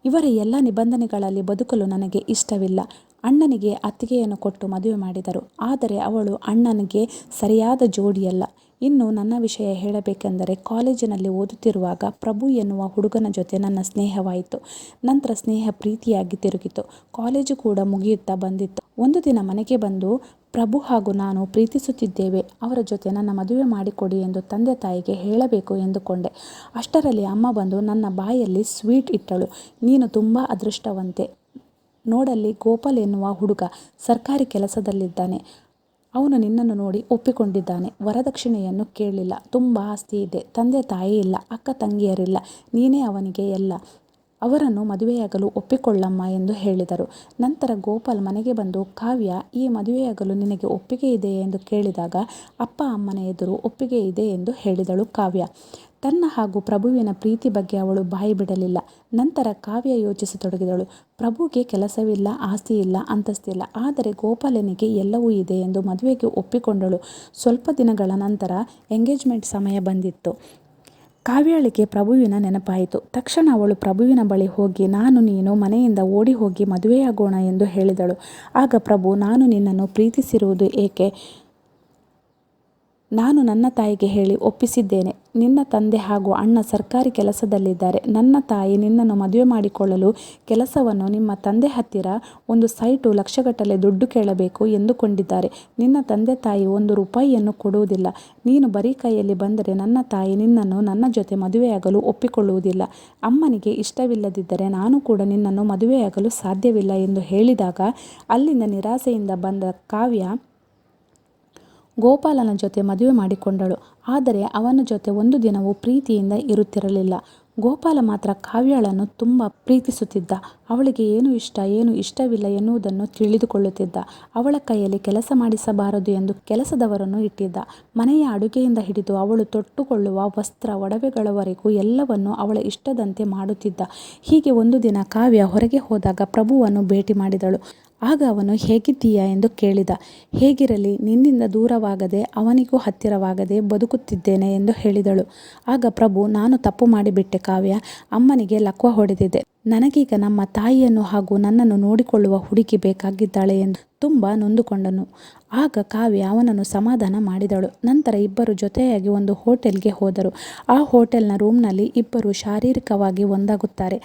ಇವರ ಎಲ್ಲ ನಿಬಂಧನೆಗಳಲ್ಲಿ ಬದುಕಲು ನನಗೆ ಇಷ್ಟವಿಲ್ಲ. ಅಣ್ಣನಿಗೆ ಅತ್ತಿಗೆಯನ್ನು ಕೊಟ್ಟು ಮದುವೆ ಮಾಡಿದರು. ಆದರೆ ಅವಳು ಅಣ್ಣನಿಗೆ ಸರಿಯಾದ ಜೋಡಿಯಲ್ಲ. ಇನ್ನು ನನ್ನ ವಿಷಯ ಹೇಳಬೇಕೆಂದರೆ, ಕಾಲೇಜಿನಲ್ಲಿ ಓದುತ್ತಿರುವಾಗ ಪ್ರಭು ಎನ್ನುವ ಹುಡುಗನ ಜೊತೆ ನನ್ನ ಸ್ನೇಹವಾಯಿತು. ನಂತರ ಸ್ನೇಹ ಪ್ರೀತಿಯಾಗಿ ತಿರುಗಿತು. ಕಾಲೇಜು ಕೂಡ ಮುಗಿಯುತ್ತಾ ಬಂದಿತ್ತು. ಒಂದು ದಿನ ಮನೆಗೆ ಬಂದು, ಪ್ರಭು ಹಾಗೂ ನಾನು ಪ್ರೀತಿಸುತ್ತಿದ್ದೇವೆ, ಅವರ ಜೊತೆ ನನ್ನ ಮದುವೆ ಮಾಡಿಕೊಡಿ ಎಂದು ತಂದೆ ತಾಯಿಗೆ ಹೇಳಬೇಕು ಎಂದುಕೊಂಡೆ. ಅಷ್ಟರಲ್ಲಿ ಅಮ್ಮ ಬಂದು ನನ್ನ ಬಾಯಲ್ಲಿ ಸ್ವೀಟ್ ಇಟ್ಟಳು. ನೀನು ತುಂಬ ಅದೃಷ್ಟವಂತೆ. ನೋಡಲ್ಲಿ ಗೋಪಾಲ್ ಎನ್ನುವ ಹುಡುಗ ಸರ್ಕಾರಿ ಕೆಲಸದಲ್ಲಿದ್ದಾನೆ. ಅವನು ನಿನ್ನನ್ನು ನೋಡಿ ಒಪ್ಪಿಕೊಂಡಿದ್ದಾನೆ. ವರದಕ್ಷಿಣೆಯನ್ನು ಕೇಳಲಿಲ್ಲ. ತುಂಬ ಆಸ್ತಿ ಇದೆ. ತಂದೆ ತಾಯಿ ಇಲ್ಲ, ಅಕ್ಕ ತಂಗಿಯರಿಲ್ಲ. ನೀನೇ ಅವನಿಗೆ ಎಲ್ಲ. ಅವರನ್ನು ಮದುವೆಯಾಗಲು ಒಪ್ಪಿಕೊಳ್ಳಮ್ಮ ಎಂದು ಹೇಳಿದರು. ನಂತರ ಗೋಪಾಲ್ ಮನೆಗೆ ಬಂದು, ಕಾವ್ಯ, ಈ ಮದುವೆಯಾಗಲು ನಿನಗೆ ಒಪ್ಪಿಗೆ ಇದೆಯೇ ಎಂದು ಕೇಳಿದಾಗ ಅಪ್ಪ ಅಮ್ಮನ ಎದುರು ಒಪ್ಪಿಗೆ ಇದೆ ಎಂದು ಹೇಳಿದಳು ಕಾವ್ಯ. ತನ್ನ ಹಾಗೂ ಪ್ರಭುವಿನ ಪ್ರೀತಿ ಬಗ್ಗೆ ಅವಳು ಬಾಯಿ ಬಿಡಲಿಲ್ಲ. ನಂತರ ಕಾವ್ಯ ಯೋಚಿಸತೊಡಗಿದಳು. ಪ್ರಭುಗೆ ಕೆಲಸವಿಲ್ಲ, ಆಸ್ತಿ ಇಲ್ಲ, ಅಂತಸ್ತಿಲ್ಲ. ಆದರೆ ಗೋಪಾಲನಿಗೆ ಎಲ್ಲವೂ ಇದೆ ಎಂದು ಮದುವೆಗೆ ಒಪ್ಪಿಕೊಂಡಳು. ಸ್ವಲ್ಪ ದಿನಗಳ ನಂತರ ಎಂಗೇಜ್ಮೆಂಟ್ ಸಮಯ ಬಂದಿತ್ತು. ಕಾವ್ಯಳಿಗೆ ಪ್ರಭುವಿನ ನೆನಪಾಯಿತು. ತಕ್ಷಣ ಅವಳು ಪ್ರಭುವಿನ ಬಳಿ ಹೋಗಿ, ನಾನು ನೀನು ಮನೆಯಿಂದ ಓಡಿ ಹೋಗಿ ಮದುವೆಯಾಗೋಣ ಎಂದು ಹೇಳಿದಳು. ಆಗ ಪ್ರಭು, ನಾನು ನಿನ್ನನ್ನು ಪ್ರೀತಿಸಿರುವುದು ಏಕೆ? ನಾನು ನನ್ನ ತಾಯಿಗೆ ಹೇಳಿ ಒಪ್ಪಿಸಿದ್ದೇನೆ. ನಿನ್ನ ತಂದೆ ಹಾಗೂ ಅಣ್ಣ ಸರ್ಕಾರಿ ಕೆಲಸದಲ್ಲಿದ್ದಾರೆ. ನನ್ನ ತಾಯಿ ನಿನ್ನನ್ನು ಮದುವೆ ಮಾಡಿಕೊಳ್ಳಲು ಕೆಲಸವನ್ನು ನಿಮ್ಮ ತಂದೆ ಹತ್ತಿರ ಒಂದು ಸೈಟು ಲಕ್ಷಗಟ್ಟಲೆ ದುಡ್ಡು ಕೇಳಬೇಕು ಎಂದುಕೊಂಡಿದ್ದಾರೆ. ನಿನ್ನ ತಂದೆ ತಾಯಿ 1 ರೂಪಾಯಿಯನ್ನು ಕೊಡುವುದಿಲ್ಲ. ನೀನು ಬರೀ ಕೈಯಲ್ಲಿ ಬಂದರೆ ನನ್ನ ತಾಯಿ ನಿನ್ನನ್ನು ನನ್ನ ಜೊತೆ ಮದುವೆಯಾಗಲು ಒಪ್ಪಿಕೊಳ್ಳುವುದಿಲ್ಲ. ಅಮ್ಮನಿಗೆ ಇಷ್ಟವಿಲ್ಲದಿದ್ದರೆ ನಾನು ಕೂಡ ನಿನ್ನನ್ನು ಮದುವೆಯಾಗಲು ಸಾಧ್ಯವಿಲ್ಲ ಎಂದು ಹೇಳಿದಾಗ ಅಲ್ಲಿಂದ ನಿರಾಸೆಯಿಂದ ಬಂದ ಕಾವ್ಯ ಗೋಪಾಲನ ಜೊತೆ ಮದುವೆ ಮಾಡಿಕೊಂಡಳು. ಆದರೆ ಅವನ ಜೊತೆ ಒಂದು ದಿನವೂ ಪ್ರೀತಿಯಿಂದ ಇರುತ್ತಿರಲಿಲ್ಲ. ಗೋಪಾಲ ಮಾತ್ರ ಕಾವ್ಯಳನ್ನು ತುಂಬ ಪ್ರೀತಿಸುತ್ತಿದ್ದ. ಅವಳಿಗೆ ಏನು ಇಷ್ಟ, ಏನು ಇಷ್ಟವಿಲ್ಲ ಎನ್ನುವುದನ್ನು ತಿಳಿದುಕೊಳ್ಳುತ್ತಿದ್ದ. ಅವಳ ಕೈಯಲ್ಲಿ ಕೆಲಸ ಮಾಡಿಸಬಾರದು ಎಂದು ಕೆಲಸದವರನ್ನು ಇಟ್ಟಿದ್ದ. ಮನೆಯ ಅಡುಗೆಯಿಂದ ಹಿಡಿದು ಅವಳು ತೊಟ್ಟುಕೊಳ್ಳುವ ವಸ್ತ್ರ, ಒಡವೆಗಳವರೆಗೂ ಎಲ್ಲವನ್ನು ಅವಳ ಇಷ್ಟದಂತೆ ಮಾಡುತ್ತಿದ್ದ. ಹೀಗೆ ಒಂದು ದಿನ ಕಾವ್ಯ ಹೊರಗೆ ಹೋದಾಗ ಪ್ರಭುವನ್ನು ಭೇಟಿ ಮಾಡಿದಳು. ಆಗ ಅವನು, ಹೇಗಿದ್ದೀಯಾ ಎಂದು ಕೇಳಿದ. ಹೇಗಿರಲಿ, ನಿನ್ನಿಂದ ದೂರವಾಗದೆ ಅವನಿಗೂ ಹತ್ತಿರವಾಗದೆ ಬದುಕುತ್ತಿದ್ದೇನೆ ಎಂದು ಹೇಳಿದಳು. ಆಗ ಪ್ರಭು, ನಾನು ತಪ್ಪು ಮಾಡಿಬಿಟ್ಟೆ ಕಾವ್ಯ. ಅಮ್ಮನಿಗೆ ಲಕ್ವ ಹೊಡೆದಿದೆ. ನನಗೀಗ ನಮ್ಮ ತಾಯಿಯನ್ನು ಹಾಗೂ ನನ್ನನ್ನು ನೋಡಿಕೊಳ್ಳುವ ಹುಡುಗಿ ಬೇಕಾಗಿದ್ದಾಳೆ ಎಂದು ತುಂಬ ನೊಂದುಕೊಂಡನು. ಆಗ ಕಾವ್ಯ ಅವನನ್ನು ಸಮಾಧಾನ ಮಾಡಿದಳು. ನಂತರ ಇಬ್ಬರು ಜೊತೆಯಾಗಿ ಒಂದು ಹೋಟೆಲ್ಗೆ ಹೋದರು. ಆ ಹೋಟೆಲ್ನ ರೂಮ್ನಲ್ಲಿ ಇಬ್ಬರು ಶಾರೀರಿಕವಾಗಿ ಒಂದಾಗುತ್ತಾರೆ.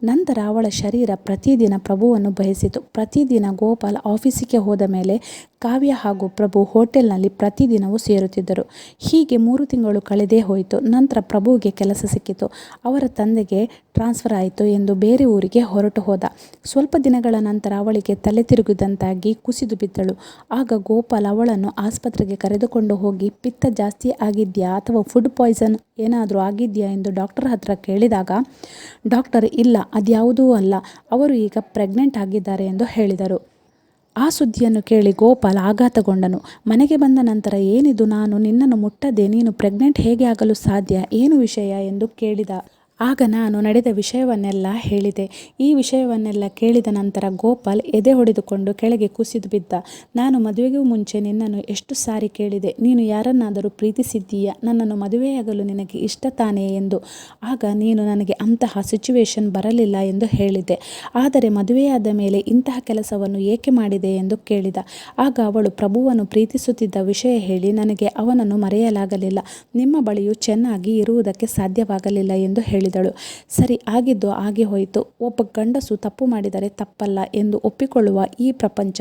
ನಂತರ ಅವಳ ಶರೀರ ಪ್ರತಿದಿನ ಪ್ರಭುವನ್ನು ಬಯಸಿತು. ಪ್ರತಿದಿನ ಗೋಪಾಲ್ ಆಫೀಸಿಗೆ ಹೋದ ಮೇಲೆ ಕಾವ್ಯ ಹಾಗೂ ಪ್ರಭು ಹೋಟೆಲ್ನಲ್ಲಿ ಪ್ರತಿದಿನವೂ ಸೇರುತ್ತಿದ್ದರು. ಹೀಗೆ 3 ತಿಂಗಳು ಕಳೆದೇ ಹೋಯಿತು. ನಂತರ ಪ್ರಭುವಿಗೆ ಕೆಲಸ ಸಿಕ್ಕಿತು. ಅವರ ತಂದೆಗೆ ಟ್ರಾನ್ಸ್ಫರ್ ಆಯಿತು ಎಂದು ಬೇರೆ ಊರಿಗೆ ಹೊರಟು ಹೋದ. ಸ್ವಲ್ಪ ದಿನಗಳ ನಂತರ ಅವಳಿಗೆ ತಲೆ ತಿರುಗಿದಂತಾಗಿ ಕುಸಿದು ಬಿದ್ದಳು. ಆಗ ಗೋಪಾಲ್ ಅವಳನ್ನು ಆಸ್ಪತ್ರೆಗೆ ಕರೆದುಕೊಂಡು ಹೋಗಿ ಪಿತ್ತ ಜಾಸ್ತಿ ಆಗಿದೆಯಾ ಅಥವಾ ಫುಡ್ ಪಾಯ್ಸನ್ ಏನಾದರೂ ಆಗಿದೆಯಾ ಎಂದು ಡಾಕ್ಟರ್ ಹತ್ರ ಕೇಳಿದಾಗ ಡಾಕ್ಟರ್ ಇಲ್ಲ, ಅದ್ಯಾವುದೂ ಅಲ್ಲ, ಅವರು ಈಗ ಪ್ರೆಗ್ನೆಂಟ್ ಆಗಿದ್ದಾರೆ ಎಂದು ಹೇಳಿದರು. ಆ ಸುದ್ದಿಯನ್ನು ಕೇಳಿ ಗೋಪಾಲ್ ಆಘಾತಗೊಂಡನು. ಮನೆಗೆ ಬಂದ ನಂತರ ಏನಿದು, ನಾನು ನಿನ್ನನ್ನು ಮುಟ್ಟದೆ ನೀನು ಪ್ರೆಗ್ನೆಂಟ್ ಹೇಗೆ ಆಗಲು ಸಾಧ್ಯ, ಏನು ವಿಷಯ ಎಂದು ಕೇಳಿದ. ಆಗ ನಾನು ನಡೆದ ವಿಷಯವನ್ನೆಲ್ಲ ಹೇಳಿದೆ. ಈ ವಿಷಯವನ್ನೆಲ್ಲ ಕೇಳಿದ ನಂತರ ಗೋಪಾಲ್ ಎದೆ ಹೊಡೆದುಕೊಂಡು ಕೆಳಗೆ ಕುಸಿದು ಬಿದ್ದ. ನಾನು ಮದುವೆಗೂ ಮುಂಚೆ ನಿನ್ನನ್ನು ಎಷ್ಟು ಸಾರಿ ಕೇಳಿದೆ, ನೀನು ಯಾರನ್ನಾದರೂ ಪ್ರೀತಿಸಿದ್ದೀಯಾ, ನನ್ನನ್ನು ಮದುವೆಯಾಗಲು ನಿನಗೆ ಇಷ್ಟ ತಾನೇ ಎಂದು. ಆಗ ನೀನು ನನಗೆ ಅಂತಹ ಸಿಚುವೇಶನ್ ಬರಲಿಲ್ಲ ಎಂದು ಹೇಳಿದ್ದೆ. ಆದರೆ ಮದುವೆಯಾದ ಮೇಲೆ ಇಂತಹ ಕೆಲಸವನ್ನು ಏಕೆ ಮಾಡಿದೆ ಎಂದು ಕೇಳಿದ. ಆಗ ಅವಳು ಪ್ರಭುವನ್ನು ಪ್ರೀತಿಸುತ್ತಿದ್ದ ವಿಷಯ ಹೇಳಿ ನನಗೆ ಅವನನ್ನು ಮರೆಯಲಾಗಲಿಲ್ಲ, ನಿಮ್ಮ ಬಳಿಯೂ ಚೆನ್ನಾಗಿ ಇರುವುದಕ್ಕೆ ಸಾಧ್ಯವಾಗಲಿಲ್ಲ ಎಂದು ಹೇಳಿದಳು. ಸರಿ, ಆಗಿದ್ದು ಆಗಿ ಹೋಯಿತು. ಒಬ್ಬ ಗಂಡಸು ತಪ್ಪು ಮಾಡಿದರೆ ತಪ್ಪಲ್ಲ ಎಂದು ಒಪ್ಪಿಕೊಳ್ಳುವ ಈ ಪ್ರಪಂಚ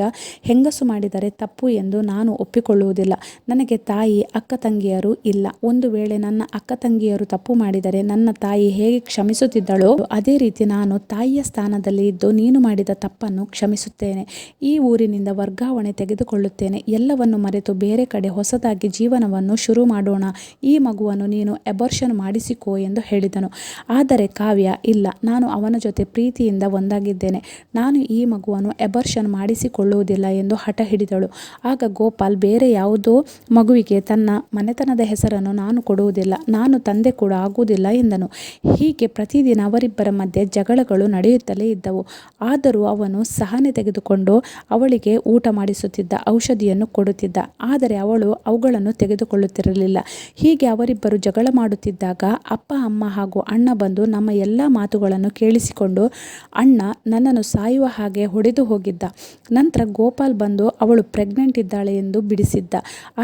ಹೆಂಗಸು ಮಾಡಿದರೆ ತಪ್ಪು ಎಂದು ನಾನು ಒಪ್ಪಿಕೊಳ್ಳುವುದಿಲ್ಲ. ನನಗೆ ತಾಯಿ ಅಕ್ಕ ತಂಗಿಯರು ಇಲ್ಲ. ಒಂದು ವೇಳೆ ನನ್ನ ಅಕ್ಕ ತಂಗಿಯರು ತಪ್ಪು ಮಾಡಿದರೆ ನನ್ನ ತಾಯಿ ಹೇಗೆ ಕ್ಷಮಿಸುತ್ತಿದ್ದಳೋ ಅದೇ ರೀತಿ ನಾನು ತಾಯಿಯ ಸ್ಥಾನದಲ್ಲಿ ಇದ್ದು ನೀನು ಮಾಡಿದ ತಪ್ಪನ್ನು ಕ್ಷಮಿಸುತ್ತೇನೆ. ಈ ಊರಿನಿಂದ ವರ್ಗಾವಣೆ ತೆಗೆದುಕೊಳ್ಳುತ್ತೇನೆ. ಎಲ್ಲವನ್ನು ಮರೆತು ಬೇರೆ ಕಡೆ ಹೊಸದಾಗಿ ಜೀವನವನ್ನು ಶುರು ಮಾಡೋಣ. ಈ ಮಗುವನ್ನು ನೀನು ಅಬಾರ್ಷನ್ ಮಾಡಿಸಿಕೋ ಎಂದು ಹೇಳಿದನು. ಆದರೆ ಕಾವ್ಯ ಇಲ್ಲ, ನಾನು ಅವನ ಜೊತೆ ಪ್ರೀತಿಯಿಂದ ಒಂದಾಗಿದ್ದೇನೆ, ನಾನು ಈ ಮಗುವನ್ನು ಅಬಾರ್ಷನ್ ಮಾಡಿಸಿಕೊಳ್ಳುವುದಿಲ್ಲ ಎಂದು ಹಠ ಹಿಡಿದಳು. ಆಗ ಗೋಪಾಲ್ ಬೇರೆ ಯಾವುದೋ ಮಗುವಿಗೆ ತನ್ನ ಮನೆತನದ ಹೆಸರನ್ನು ನಾನು ಕೊಡುವುದಿಲ್ಲ, ನಾನು ತಂದೆ ಕೂಡ ಆಗುವುದಿಲ್ಲ ಎಂದನು. ಹೀಗೆ ಪ್ರತಿದಿನ ಅವರಿಬ್ಬರ ಮಧ್ಯೆ ಜಗಳಗಳು ನಡೆಯುತ್ತಲೇ ಇದ್ದವು. ಆದರೂ ಅವನು ಸಹನೆ ತೆಗೆದುಕೊಂಡು ಅವಳಿಗೆ ಊಟ ಮಾಡಿಸುತ್ತಿದ್ದ, ಔಷಧಿಯನ್ನು ಕೊಡುತ್ತಿದ್ದ. ಆದರೆ ಅವಳು ಅವುಗಳನ್ನು ತೆಗೆದುಕೊಳ್ಳುತ್ತಿರಲಿಲ್ಲ. ಹೀಗೆ ಅವರಿಬ್ಬರು ಜಗಳ ಮಾಡುತ್ತಿದ್ದಾಗ ಅಪ್ಪ ಅಮ್ಮ ಹಾಗೂ ಅಣ್ಣ ಬಂದು ನಮ್ಮ ಎಲ್ಲ ಮಾತುಗಳನ್ನು ಕೇಳಿಸಿಕೊಂಡು ಅಣ್ಣ ನನ್ನನ್ನು ಸಾಯುವ ಹಾಗೆ ಹೊಡೆದು ಹೋಗಿದ್ದ. ನಂತರ ಗೋಪಾಲ್ ಬಂದು ಅವಳು ಪ್ರೆಗ್ನೆಂಟ್ ಇದ್ದಾಳೆ ಎಂದು ಬಿಡಿಸಿದ್ದ.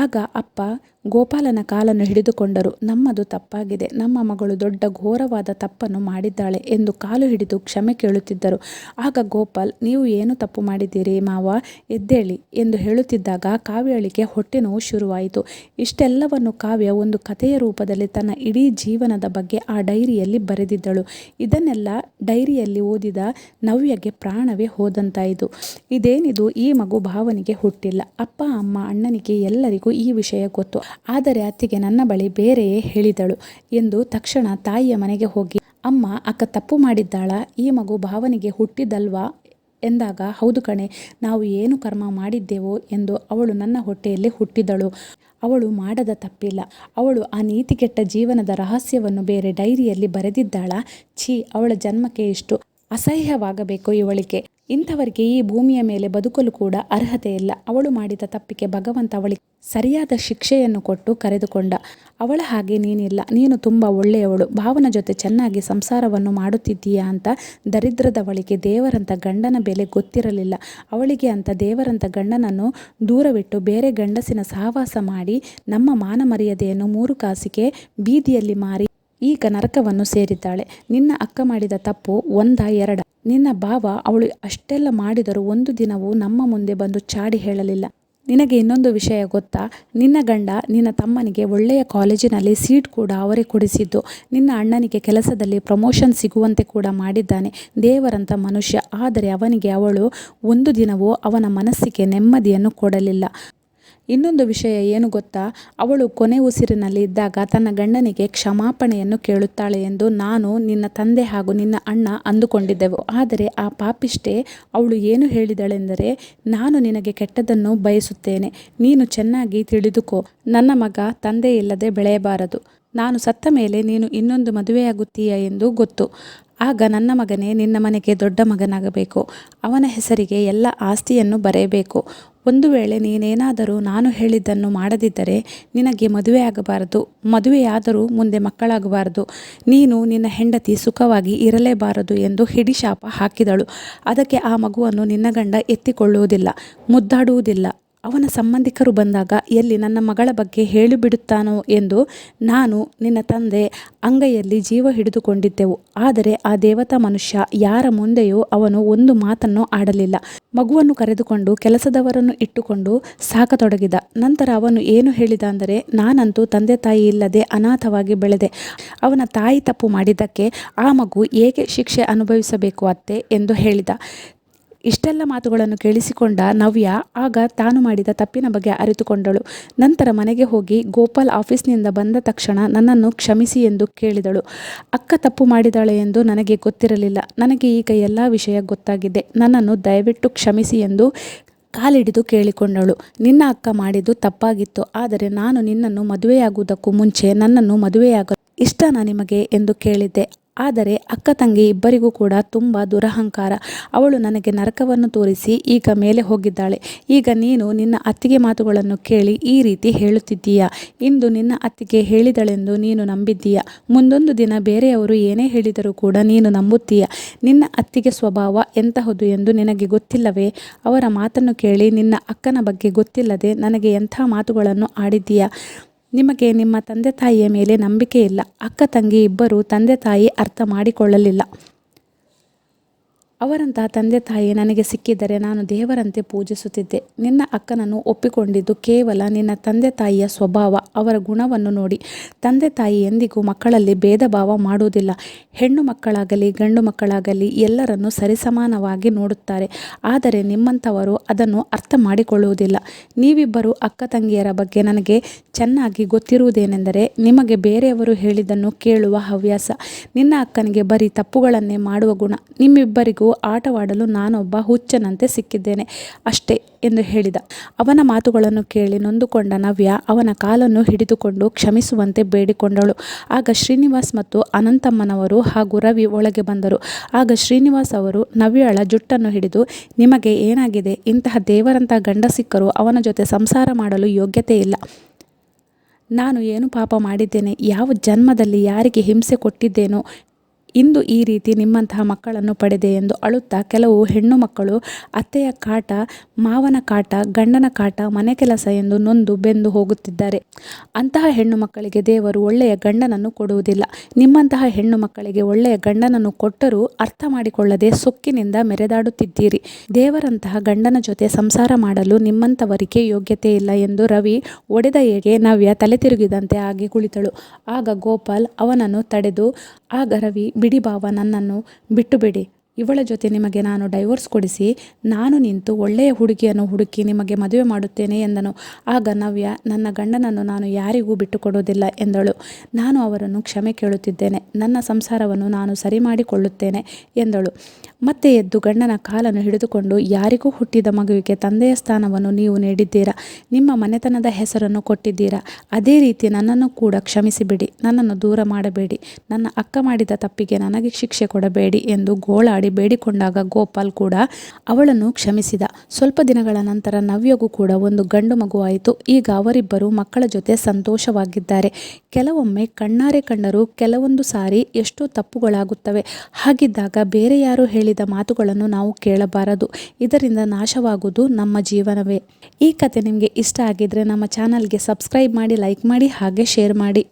ಆಗ ಅಪ್ಪ ಗೋಪಾಲನ ಕಾಲನ್ನು ಹಿಡಿದುಕೊಂಡರು. ನಮ್ಮದು ತಪ್ಪಾಗಿದೆ, ನಮ್ಮ ಮಗಳು ದೊಡ್ಡ ಘೋರವಾದ ತಪ್ಪನ್ನು ಮಾಡಿದ್ದಾಳೆ ಎಂದು ಕಾಲು ಹಿಡಿದು ಕ್ಷಮೆ ಕೇಳುತ್ತಿದ್ದರು. ಆಗ ಗೋಪಾಲ್, ನೀವು ಏನು ತಪ್ಪು ಮಾಡಿದ್ದೀರಿ ಮಾವ, ಎದ್ದೇಳಿ ಎಂದು ಹೇಳುತ್ತಿದ್ದಾಗ ಕಾವ್ಯಳಿಗೆ ಹೊಟ್ಟೆ ನೋವು ಶುರುವಾಯಿತು. ಇಷ್ಟೆಲ್ಲವನ್ನು ಕಾವ್ಯ ಒಂದು ಕಥೆಯ ರೂಪದಲ್ಲಿ ತನ್ನ ಇಡೀ ಜೀವನದ ಬಗ್ಗೆ ಆ ಡೈರಿಯಲ್ಲಿ ಬರೆದಿದ್ದಳು. ಇದನ್ನೆಲ್ಲ ಡೈರಿಯಲ್ಲಿ ಓದಿದ ನವ್ಯಗೆ ಪ್ರಾಣವೇ ಹೋದಂತಾಯಿತು. ಇದೇನಿದು, ಈ ಮಗು ಭಾವನಿಗೆ ಹುಟ್ಟಿಲ್ಲ. ಅಪ್ಪ ಅಮ್ಮ ಅಣ್ಣನಿಗೆ ಎಲ್ಲರಿಗೂ ಈ ವಿಷಯ ಗೊತ್ತು. ಆದರೆ ಅತ್ತಿಗೆ ನನ್ನ ಬಳಿ ಬೇರೆಯೇ ಹೇಳಿದಳು ಎಂದು ತಕ್ಷಣ ತಾಯಿಯ ಮನೆಗೆ ಹೋಗಿ, ಅಮ್ಮ, ಅಕ್ಕ ತಪ್ಪು ಮಾಡಿದ್ದಾಳಾ, ಈ ಮಗು ಭಾವನಿಗೆ ಹುಟ್ಟಿದಲ್ವಾ ಎಂದಾಗ, ಹೌದು ಕಣೆ, ನಾವು ಏನು ಕರ್ಮ ಮಾಡಿದ್ದೆವೋ ಎಂದು ಅವಳು ನನ್ನ ಹೊಟ್ಟೆಯಲ್ಲಿ ಹುಟ್ಟಿದಳು. ಅವಳು ಮಾಡದ ತಪ್ಪಿಲ್ಲ. ಅವಳು ಆ ನೀತಿಗೆಟ್ಟ ಜೀವನದ ರಹಸ್ಯವನ್ನು ಬೇರೆ ಡೈರಿಯಲ್ಲಿ ಬರೆದಿದ್ದಾಳಾ? ಛೀ, ಅವಳ ಜನ್ಮಕ್ಕೆ ಇಷ್ಟು ಅಸಹ್ಯವಾಗಬೇಕು ಇವಳಿಗೆ. ಇಂಥವರಿಗೆ ಈ ಭೂಮಿಯ ಮೇಲೆ ಬದುಕಲು ಕೂಡ ಅರ್ಹತೆ ಇಲ್ಲ. ಅವಳು ಮಾಡಿದ ತಪ್ಪಿಗೆ ಭಗವಂತ ಅವಳಿಗೆ ಸರಿಯಾದ ಶಿಕ್ಷೆಯನ್ನು ಕೊಟ್ಟು ಕರೆದುಕೊಂಡ. ಅವಳ ಹಾಗೆ ನೀನಿಲ್ಲ, ನೀನು ತುಂಬ ಒಳ್ಳೆಯವಳು, ಭಾವನ ಜೊತೆ ಚೆನ್ನಾಗಿ ಸಂಸಾರವನ್ನು ಮಾಡುತ್ತಿದ್ದೀಯಾ ಅಂತ ದರಿದ್ರದವಳಿಗೆ ದೇವರಂತ ಗಂಡನ ಬೆಲೆ ಗೊತ್ತಿರಲಿಲ್ಲ. ಅವಳಿಗೆ ಅಂತ ದೇವರಂತ ಗಂಡನನ್ನು ದೂರವಿಟ್ಟು ಬೇರೆ ಗಂಡಸಿನ ಸಹವಾಸ ಮಾಡಿ ನಮ್ಮ ಮಾನ ಮರ್ಯಾದೆಯನ್ನು 3 ಕಾಸಿಗೆ ಬೀದಿಯಲ್ಲಿ ಮಾರಿ ಈಗ ನರಕವನ್ನು ಸೇರಿದ್ದಾಳೆ. ನಿನ್ನ ಅಕ್ಕ ಮಾಡಿದ ತಪ್ಪು 1 2? ನಿನ್ನ ಭಾವ ಅವಳು ಅಷ್ಟೆಲ್ಲ ಮಾಡಿದರೂ ಒಂದು ದಿನವೂ ನಮ್ಮ ಮುಂದೆ ಬಂದು ಚಾಡಿ ಹೇಳಲಿಲ್ಲ. ನಿನಗೆ ಇನ್ನೊಂದು ವಿಷಯ ಗೊತ್ತಾ? ನಿನ್ನ ಗಂಡ ನಿನ್ನ ತಮ್ಮನಿಗೆ ಒಳ್ಳೆಯ ಕಾಲೇಜಿನಲ್ಲಿ ಸೀಟ್ ಕೂಡ ಅವರೇ ಕೊಡಿಸಿದ್ದು. ನಿನ್ನ ಅಣ್ಣನಿಗೆ ಕೆಲಸದಲ್ಲಿ ಪ್ರಮೋಷನ್ ಸಿಗುವಂತೆ ಕೂಡ ಮಾಡಿದ್ದಾನೆ. ದೇವರಂತ ಮನುಷ್ಯ. ಆದರೆ ಅವನಿಗೆ ಅವಳು ಒಂದು ದಿನವೂ ಅವನ ಮನಸ್ಸಿಗೆ ನೆಮ್ಮದಿಯನ್ನು ಕೊಡಲಿಲ್ಲ. ಇನ್ನೊಂದು ವಿಷಯ ಏನು ಗೊತ್ತಾ? ಅವಳು ಕೊನೆ ಉಸಿರಿನಲ್ಲಿ ಇದ್ದಾಗ ತನ್ನ ಗಂಡನಿಗೆ ಕ್ಷಮಾಪಣೆಯನ್ನು ಕೇಳುತ್ತಾಳೆ ಎಂದು ನಾನು, ನಿನ್ನ ತಂದೆ ಹಾಗೂ ನಿನ್ನ ಅಣ್ಣ ಅಂದುಕೊಂಡಿದ್ದೆವು. ಆದರೆ ಆ ಪಾಪಿಷ್ಟೇ ಅವಳು ಏನು ಹೇಳಿದಳೆಂದರೆ, ನಾನು ನಿನಗೆ ಕೆಟ್ಟದನ್ನು ಬಯಸುತ್ತೇನೆ, ನೀನು ಚೆನ್ನಾಗಿ ತಿಳಿದುಕೋ, ನನ್ನ ಮಗ ತಂದೆ ಇಲ್ಲದೆ ಬೆಳೆಯಬಾರದು, ನಾನು ಸತ್ತ ಮೇಲೆ ನೀನು ಇನ್ನೊಂದು ಮದುವೆಯಾಗುತ್ತೀಯ ಎಂದು ಗೊತ್ತು. ಆಗ ನನ್ನ ಮಗನೇ ನಿನ್ನ ಮನೆಗೆ ದೊಡ್ಡ ಮಗನಾಗಬೇಕು, ಅವನ ಹೆಸರಿಗೆ ಎಲ್ಲ ಆಸ್ತಿಯನ್ನು ಬರೆಯಬೇಕು. ಒಂದು ವೇಳೆ ನೀನೇನಾದರೂ ನಾನು ಹೇಳಿದ್ದನ್ನು ಮಾಡದಿದ್ದರೆ ನಿನಗೆ ಮದುವೆಯಾಗಬಾರದು, ಮದುವೆಯಾದರೂ ಮುಂದೆ ಮಕ್ಕಳಾಗಬಾರದು, ನೀನು ನಿನ್ನ ಹೆಂಡತಿ ಸುಖವಾಗಿ ಇರಲೇಬಾರದು ಎಂದು ಹಿಡಿಶಾಪ ಹಾಕಿದಳು. ಅದಕ್ಕೆ ಆ ಮಗುವನ್ನು ನಿನ್ನ ಗಂಡ ಎತ್ತಿಕೊಳ್ಳುವುದಿಲ್ಲ, ಮುದ್ದಾಡುವುದಿಲ್ಲ, ಅವನ ಸಂಬಂಧಿಕರು ಬಂದಾಗ ಎಲ್ಲಿ ನನ್ನ ಮಗಳ ಬಗ್ಗೆ ಹೇಳಿಬಿಡುತ್ತಾನೋ ಎಂದು ನಾನು ನಿನ್ನ ತಂದೆ ಅಂಗೈಯಲ್ಲಿ ಜೀವ ಹಿಡಿದುಕೊಂಡಿದ್ದೆವು. ಆದರೆ ಆ ದೇವತಾ ಮನುಷ್ಯ ಯಾರ ಮುಂದೆಯೂ ಅವನು ಒಂದು ಮಾತನ್ನು ಆಡಲಿಲ್ಲ. ಮಗುವನ್ನು ಕರೆದುಕೊಂಡು ಕೆಲಸದವರನ್ನು ಇಟ್ಟುಕೊಂಡು ಸಾಕತೊಡಗಿದ. ನಂತರ ಅವನು ಏನು ಹೇಳಿದ ಅಂದರೆ, ನಾನಂತೂ ತಂದೆ ತಾಯಿ ಇಲ್ಲದೆ ಅನಾಥವಾಗಿ ಬೆಳೆದೆ. ಅವನ ತಾಯಿ ತಪ್ಪು ಮಾಡಿದ್ದಕ್ಕೆ ಆ ಮಗು ಏಕೆ ಶಿಕ್ಷೆ ಅನುಭವಿಸಬೇಕು ಅತ್ತೆ ಎಂದು ಹೇಳಿದ. ಇಷ್ಟೆಲ್ಲ ಮಾತುಗಳನ್ನು ಕೇಳಿಸಿಕೊಂಡ ನವ್ಯ ಆಗ ತಾನು ಮಾಡಿದ ತಪ್ಪಿನ ಬಗ್ಗೆ ಅರಿತುಕೊಂಡಳು. ನಂತರ ಮನೆಗೆ ಹೋಗಿ ಗೋಪಾಲ್ ಆಫೀಸ್ನಿಂದ ಬಂದ ತಕ್ಷಣ ನನ್ನನ್ನು ಕ್ಷಮಿಸಿ ಎಂದು ಕೇಳಿದಳು. ಅಕ್ಕ ತಪ್ಪು ಮಾಡಿದಾಳೆ ಎಂದು ನನಗೆ ಗೊತ್ತಿರಲಿಲ್ಲ. ನನಗೆ ಈಗ ಎಲ್ಲ ವಿಷಯ ಗೊತ್ತಾಗಿದೆ. ನನ್ನನ್ನು ದಯವಿಟ್ಟು ಕ್ಷಮಿಸಿ ಎಂದು ಕಾಲಿಡಿದು ಕೇಳಿಕೊಂಡಳು. ನಿನ್ನ ಅಕ್ಕ ಮಾಡಿದ್ದು ತಪ್ಪಾಗಿತ್ತು. ಆದರೆ ನಾನು ನಿನ್ನನ್ನು ಮದುವೆಯಾಗುವುದಕ್ಕೂ ಮುಂಚೆ ನನ್ನನ್ನು ಮದುವೆಯಾಗಲು ಇಷ್ಟನಾ ನಿಮಗೆ ಎಂದು ಕೇಳಿದ್ದೆ. ಆದರೆ ಅಕ್ಕ ತಂಗಿ ಇಬ್ಬರಿಗೂ ಕೂಡ ತುಂಬ ದುರಹಂಕಾರ. ಅವಳು ನನಗೆ ನರಕವನ್ನು ತೋರಿಸಿ ಈಗ ಮೇಲೆ ಹೋಗಿದ್ದಾಳೆ. ಈಗ ನೀನು ನಿನ್ನ ಅತ್ತಿಗೆ ಮಾತುಗಳನ್ನು ಕೇಳಿ ಈ ರೀತಿ ಹೇಳುತ್ತಿದ್ದೀಯಾ? ಇಂದು ನಿನ್ನ ಅತ್ತಿಗೆ ಹೇಳಿದಳೆಂದು ನೀನು ನಂಬಿದ್ದೀಯಾ? ಮುಂದೊಂದು ದಿನ ಬೇರೆಯವರು ಏನೇ ಹೇಳಿದರೂ ಕೂಡ ನೀನು ನಂಬುತ್ತೀಯಾ? ನಿನ್ನ ಅತ್ತಿಗೆ ಸ್ವಭಾವ ಎಂತಹದು ಎಂದು ನಿನಗೆ ಗೊತ್ತಿಲ್ಲವೇ? ಅವರ ಮಾತನ್ನು ಕೇಳಿ ನಿನ್ನ ಅಕ್ಕನ ಬಗ್ಗೆ ಗೊತ್ತಿಲ್ಲದೆ ನನಗೆ ಎಂಥ ಮಾತುಗಳನ್ನು ಆಡಿದ್ದೀಯಾ? ನಿಮಗೆ ನಿಮ್ಮ ತಂದೆ ತಾಯಿಯ ಮೇಲೆ ನಂಬಿಕೆ ಇಲ್ಲ. ಅಕ್ಕ ತಂಗಿ ಇಬ್ಬರು ತಂದೆ ತಾಯಿ ಅರ್ಥ ಮಾಡಿಕೊಳ್ಳಲಿಲ್ಲ. ಅವರಂತಹ ತಂದೆ ತಾಯಿ ನನಗೆ ಸಿಕ್ಕಿದ್ದರೆ ನಾನು ದೇವರಂತೆ ಪೂಜಿಸುತ್ತಿದ್ದೆ. ನಿನ್ನ ಅಕ್ಕನನ್ನು ಒಪ್ಪಿಕೊಂಡಿದ್ದು ಕೇವಲ ನಿನ್ನ ತಂದೆ ತಾಯಿಯ ಸ್ವಭಾವ, ಅವರ ಗುಣವನ್ನು ನೋಡಿ. ತಂದೆ ತಾಯಿ ಎಂದಿಗೂ ಮಕ್ಕಳಲ್ಲಿ ಭೇದ ಭಾವ ಮಾಡುವುದಿಲ್ಲ. ಹೆಣ್ಣು ಮಕ್ಕಳಾಗಲಿ ಗಂಡು ಮಕ್ಕಳಾಗಲಿ ಎಲ್ಲರನ್ನು ಸರಿಸಮಾನವಾಗಿ ನೋಡುತ್ತಾರೆ. ಆದರೆ ನಿಮ್ಮಂಥವರು ಅದನ್ನು ಅರ್ಥ ಮಾಡಿಕೊಳ್ಳುವುದಿಲ್ಲ. ನೀವಿಬ್ಬರು ಅಕ್ಕ ತಂಗಿಯರ ಬಗ್ಗೆ ನನಗೆ ಚೆನ್ನಾಗಿ ಗೊತ್ತಿರುವುದೇನೆಂದರೆ, ನಿಮಗೆ ಬೇರೆಯವರು ಹೇಳಿದ್ದನ್ನು ಕೇಳುವ ಹವ್ಯಾಸ. ನಿನ್ನ ಅಕ್ಕನಿಗೆ ಬರೀ ತಪ್ಪುಗಳನ್ನೇ ಮಾಡುವ ಗುಣ. ನಿಮ್ಮಿಬ್ಬರಿಗೂ ಆಟವಾಡಲು ನಾನೊಬ್ಬ ಹುಚ್ಚನಂತೆ ಸಿಕ್ಕಿದ್ದೇನೆ ಅಷ್ಟೇ ಎಂದು ಹೇಳಿದ. ಅವನ ಮಾತುಗಳನ್ನು ಕೇಳಿ ನೊಂದುಕೊಂಡ ನವ್ಯ ಅವನ ಕಾಲನ್ನು ಹಿಡಿದುಕೊಂಡು ಕ್ಷಮಿಸುವಂತೆ ಬೇಡಿಕೊಂಡಳು. ಆಗ ಶ್ರೀನಿವಾಸ್ ಮತ್ತು ಅನಂತಮ್ಮನವರು ಹಾಗೂ ರವಿ ಒಳಗೆ ಬಂದರು. ಆಗ ಶ್ರೀನಿವಾಸ್ ಅವರು ನವ್ಯಳ ಜುಟ್ಟನ್ನು ಹಿಡಿದು, ನಿಮಗೆ ಏನಾಗಿದೆ? ಇಂತಹ ದೇವರಂಥ ಗಂಡ ಸಿಕ್ಕರೂ ಅವನ ಜೊತೆ ಸಂಸಾರ ಮಾಡಲು ಯೋಗ್ಯತೆ ಇಲ್ಲ. ನಾನು ಏನು ಪಾಪ ಮಾಡಿದ್ದೇನೆ? ಯಾವ ಜನ್ಮದಲ್ಲಿ ಯಾರಿಗೆ ಹಿಂಸೆ ಕೊಟ್ಟಿದ್ದೇನೋ ಇಂದು ಈ ರೀತಿ ನಿಮ್ಮಂತಹ ಮಕ್ಕಳನ್ನು ಪಡೆದೆ ಎಂದು ಅಳುತ್ತಾ ಕೆಲವು ಹೆಣ್ಣು ಮಕ್ಕಳು ಅತ್ತೆಯ ಕಾಟ, ಮಾವನ ಕಾಟ, ಗಂಡನ ಕಾಟ, ಮನೆ ಕೆಲಸ ಎಂದು ನೊಂದು ಬೆಂದು ಹೋಗುತ್ತಿದ್ದಾರೆ. ಅಂತಹ ಹೆಣ್ಣು ಮಕ್ಕಳಿಗೆ ದೇವರು ಒಳ್ಳೆಯ ಗಂಡನನ್ನು ಕೊಡುವುದಿಲ್ಲ. ನಿಮ್ಮಂತಹ ಹೆಣ್ಣು ಮಕ್ಕಳಿಗೆ ಒಳ್ಳೆಯ ಗಂಡನನ್ನು ಕೊಟ್ಟರೂ ಅರ್ಥ ಮಾಡಿಕೊಳ್ಳದೆ ಸೊಕ್ಕಿನಿಂದ ಮೆರೆದಾಡುತ್ತಿದ್ದೀರಿ. ದೇವರಂತಹ ಗಂಡನ ಜೊತೆ ಸಂಸಾರ ಮಾಡಲು ನಿಮ್ಮಂಥವರಿಗೆ ಯೋಗ್ಯತೆ ಇಲ್ಲ ಎಂದು ರವಿ ಒಡೆದ ಏಗೆ ನವ್ಯ ತಲೆ ತಿರುಗಿದಂತೆ ಆಗಿ ಕುಳಿತಳು. ಆಗ ಗೋಪಾಲ್ ಅವನನ್ನು ತಡೆದು, ಆಗ ರವಿ, ಬಿಡಿ ಬಾವ, ನನ್ನನ್ನು ಬಿಟ್ಟು ಬಿಡಿ. ಇವಳ ಜೊತೆ ನಿಮಗೆ ನಾನು ಡೈವೋರ್ಸ್ ಕೊಡಿಸಿ ನಾನು ನಿಂತು ಒಳ್ಳೆಯ ಹುಡುಗಿಯನ್ನು ಹುಡುಕಿ ನಿಮಗೆ ಮದುವೆ ಮಾಡುತ್ತೇನೆ ಎಂದನು. ಆಗ ನವ್ಯ, ನನ್ನ ಗಂಡನನ್ನು ನಾನು ಯಾರಿಗೂ ಬಿಟ್ಟುಕೊಡುವುದಿಲ್ಲ ಎಂದಳು. ನಾನು ಅವರನ್ನು ಕ್ಷಮೆ ಕೇಳುತ್ತಿದ್ದೇನೆ. ನನ್ನ ಸಂಸಾರವನ್ನು ನಾನು ಸರಿ ಮಾಡಿಕೊಳ್ಳುತ್ತೇನೆ ಎಂದಳು. ಮತ್ತೆ ಎದ್ದು ಗಂಡನ ಕಾಲನ್ನು ಹಿಡಿದುಕೊಂಡು, ಯಾರಿಗೂ ಹುಟ್ಟಿದ ಮಗುವಿಗೆ ತಂದೆಯ ಸ್ಥಾನವನ್ನು ನೀವು ನೀಡಿದ್ದೀರಾ. ನಿಮ್ಮ ಮನೆತನದ ಹೆಸರನ್ನು ಕೊಟ್ಟಿದ್ದೀರಾ. ಅದೇ ರೀತಿ ನನ್ನನ್ನು ಕೂಡ ಕ್ಷಮಿಸಿಬಿಡಿ. ನನ್ನನ್ನು ದೂರ ಮಾಡಬೇಡಿ. ನನ್ನ ಅಕ್ಕ ಮಾಡಿದ ತಪ್ಪಿಗೆ ನನಗೆ ಶಿಕ್ಷೆ ಕೊಡಬೇಡಿ ಎಂದು ಗೋಳಾಡಿ ಬೇಡಿಕೊಂಡಾಗ ಗೋಪಾಲ್ ಕೂಡ ಅವಳನ್ನು ಕ್ಷಮಿಸಿದ. ಸ್ವಲ್ಪ ದಿನಗಳ ನಂತರ ನವ್ಯಗೂ ಕೂಡ ಒಂದು ಗಂಡು ಮಗು ಆಯಿತು. ಈಗ ಅವರಿಬ್ಬರು ಮಕ್ಕಳ ಜೊತೆ ಸಂತೋಷವಾಗಿದ್ದಾರೆ. ಕೆಲವೊಮ್ಮೆ ಕಣ್ಣಾರೆ ಕಂಡರೂ ಕೆಲವೊಂದು ಸಾರಿ ಎಷ್ಟೋ ತಪ್ಪುಗಳಾಗುತ್ತವೆ. ಹಾಗಿದ್ದಾಗ ಬೇರೆ ಯಾರು ಹೇಳಿದ ಮಾತುಗಳನ್ನು ನಾವು ಕೇಳಬಾರದು. ಇದರಿಂದ ನಾಶವಾಗುವುದು ನಮ್ಮ ಜೀವನವೇ. ಈ ಕತೆ ನಿಮಗೆ ಇಷ್ಟ ಆಗಿದ್ರೆ ನಮ್ಮ ಚಾನಲ್ಗೆ ಸಬ್ಸ್ಕ್ರೈಬ್ ಮಾಡಿ, ಲೈಕ್ ಮಾಡಿ, ಹಾಗೆ ಶೇರ್ ಮಾಡಿ.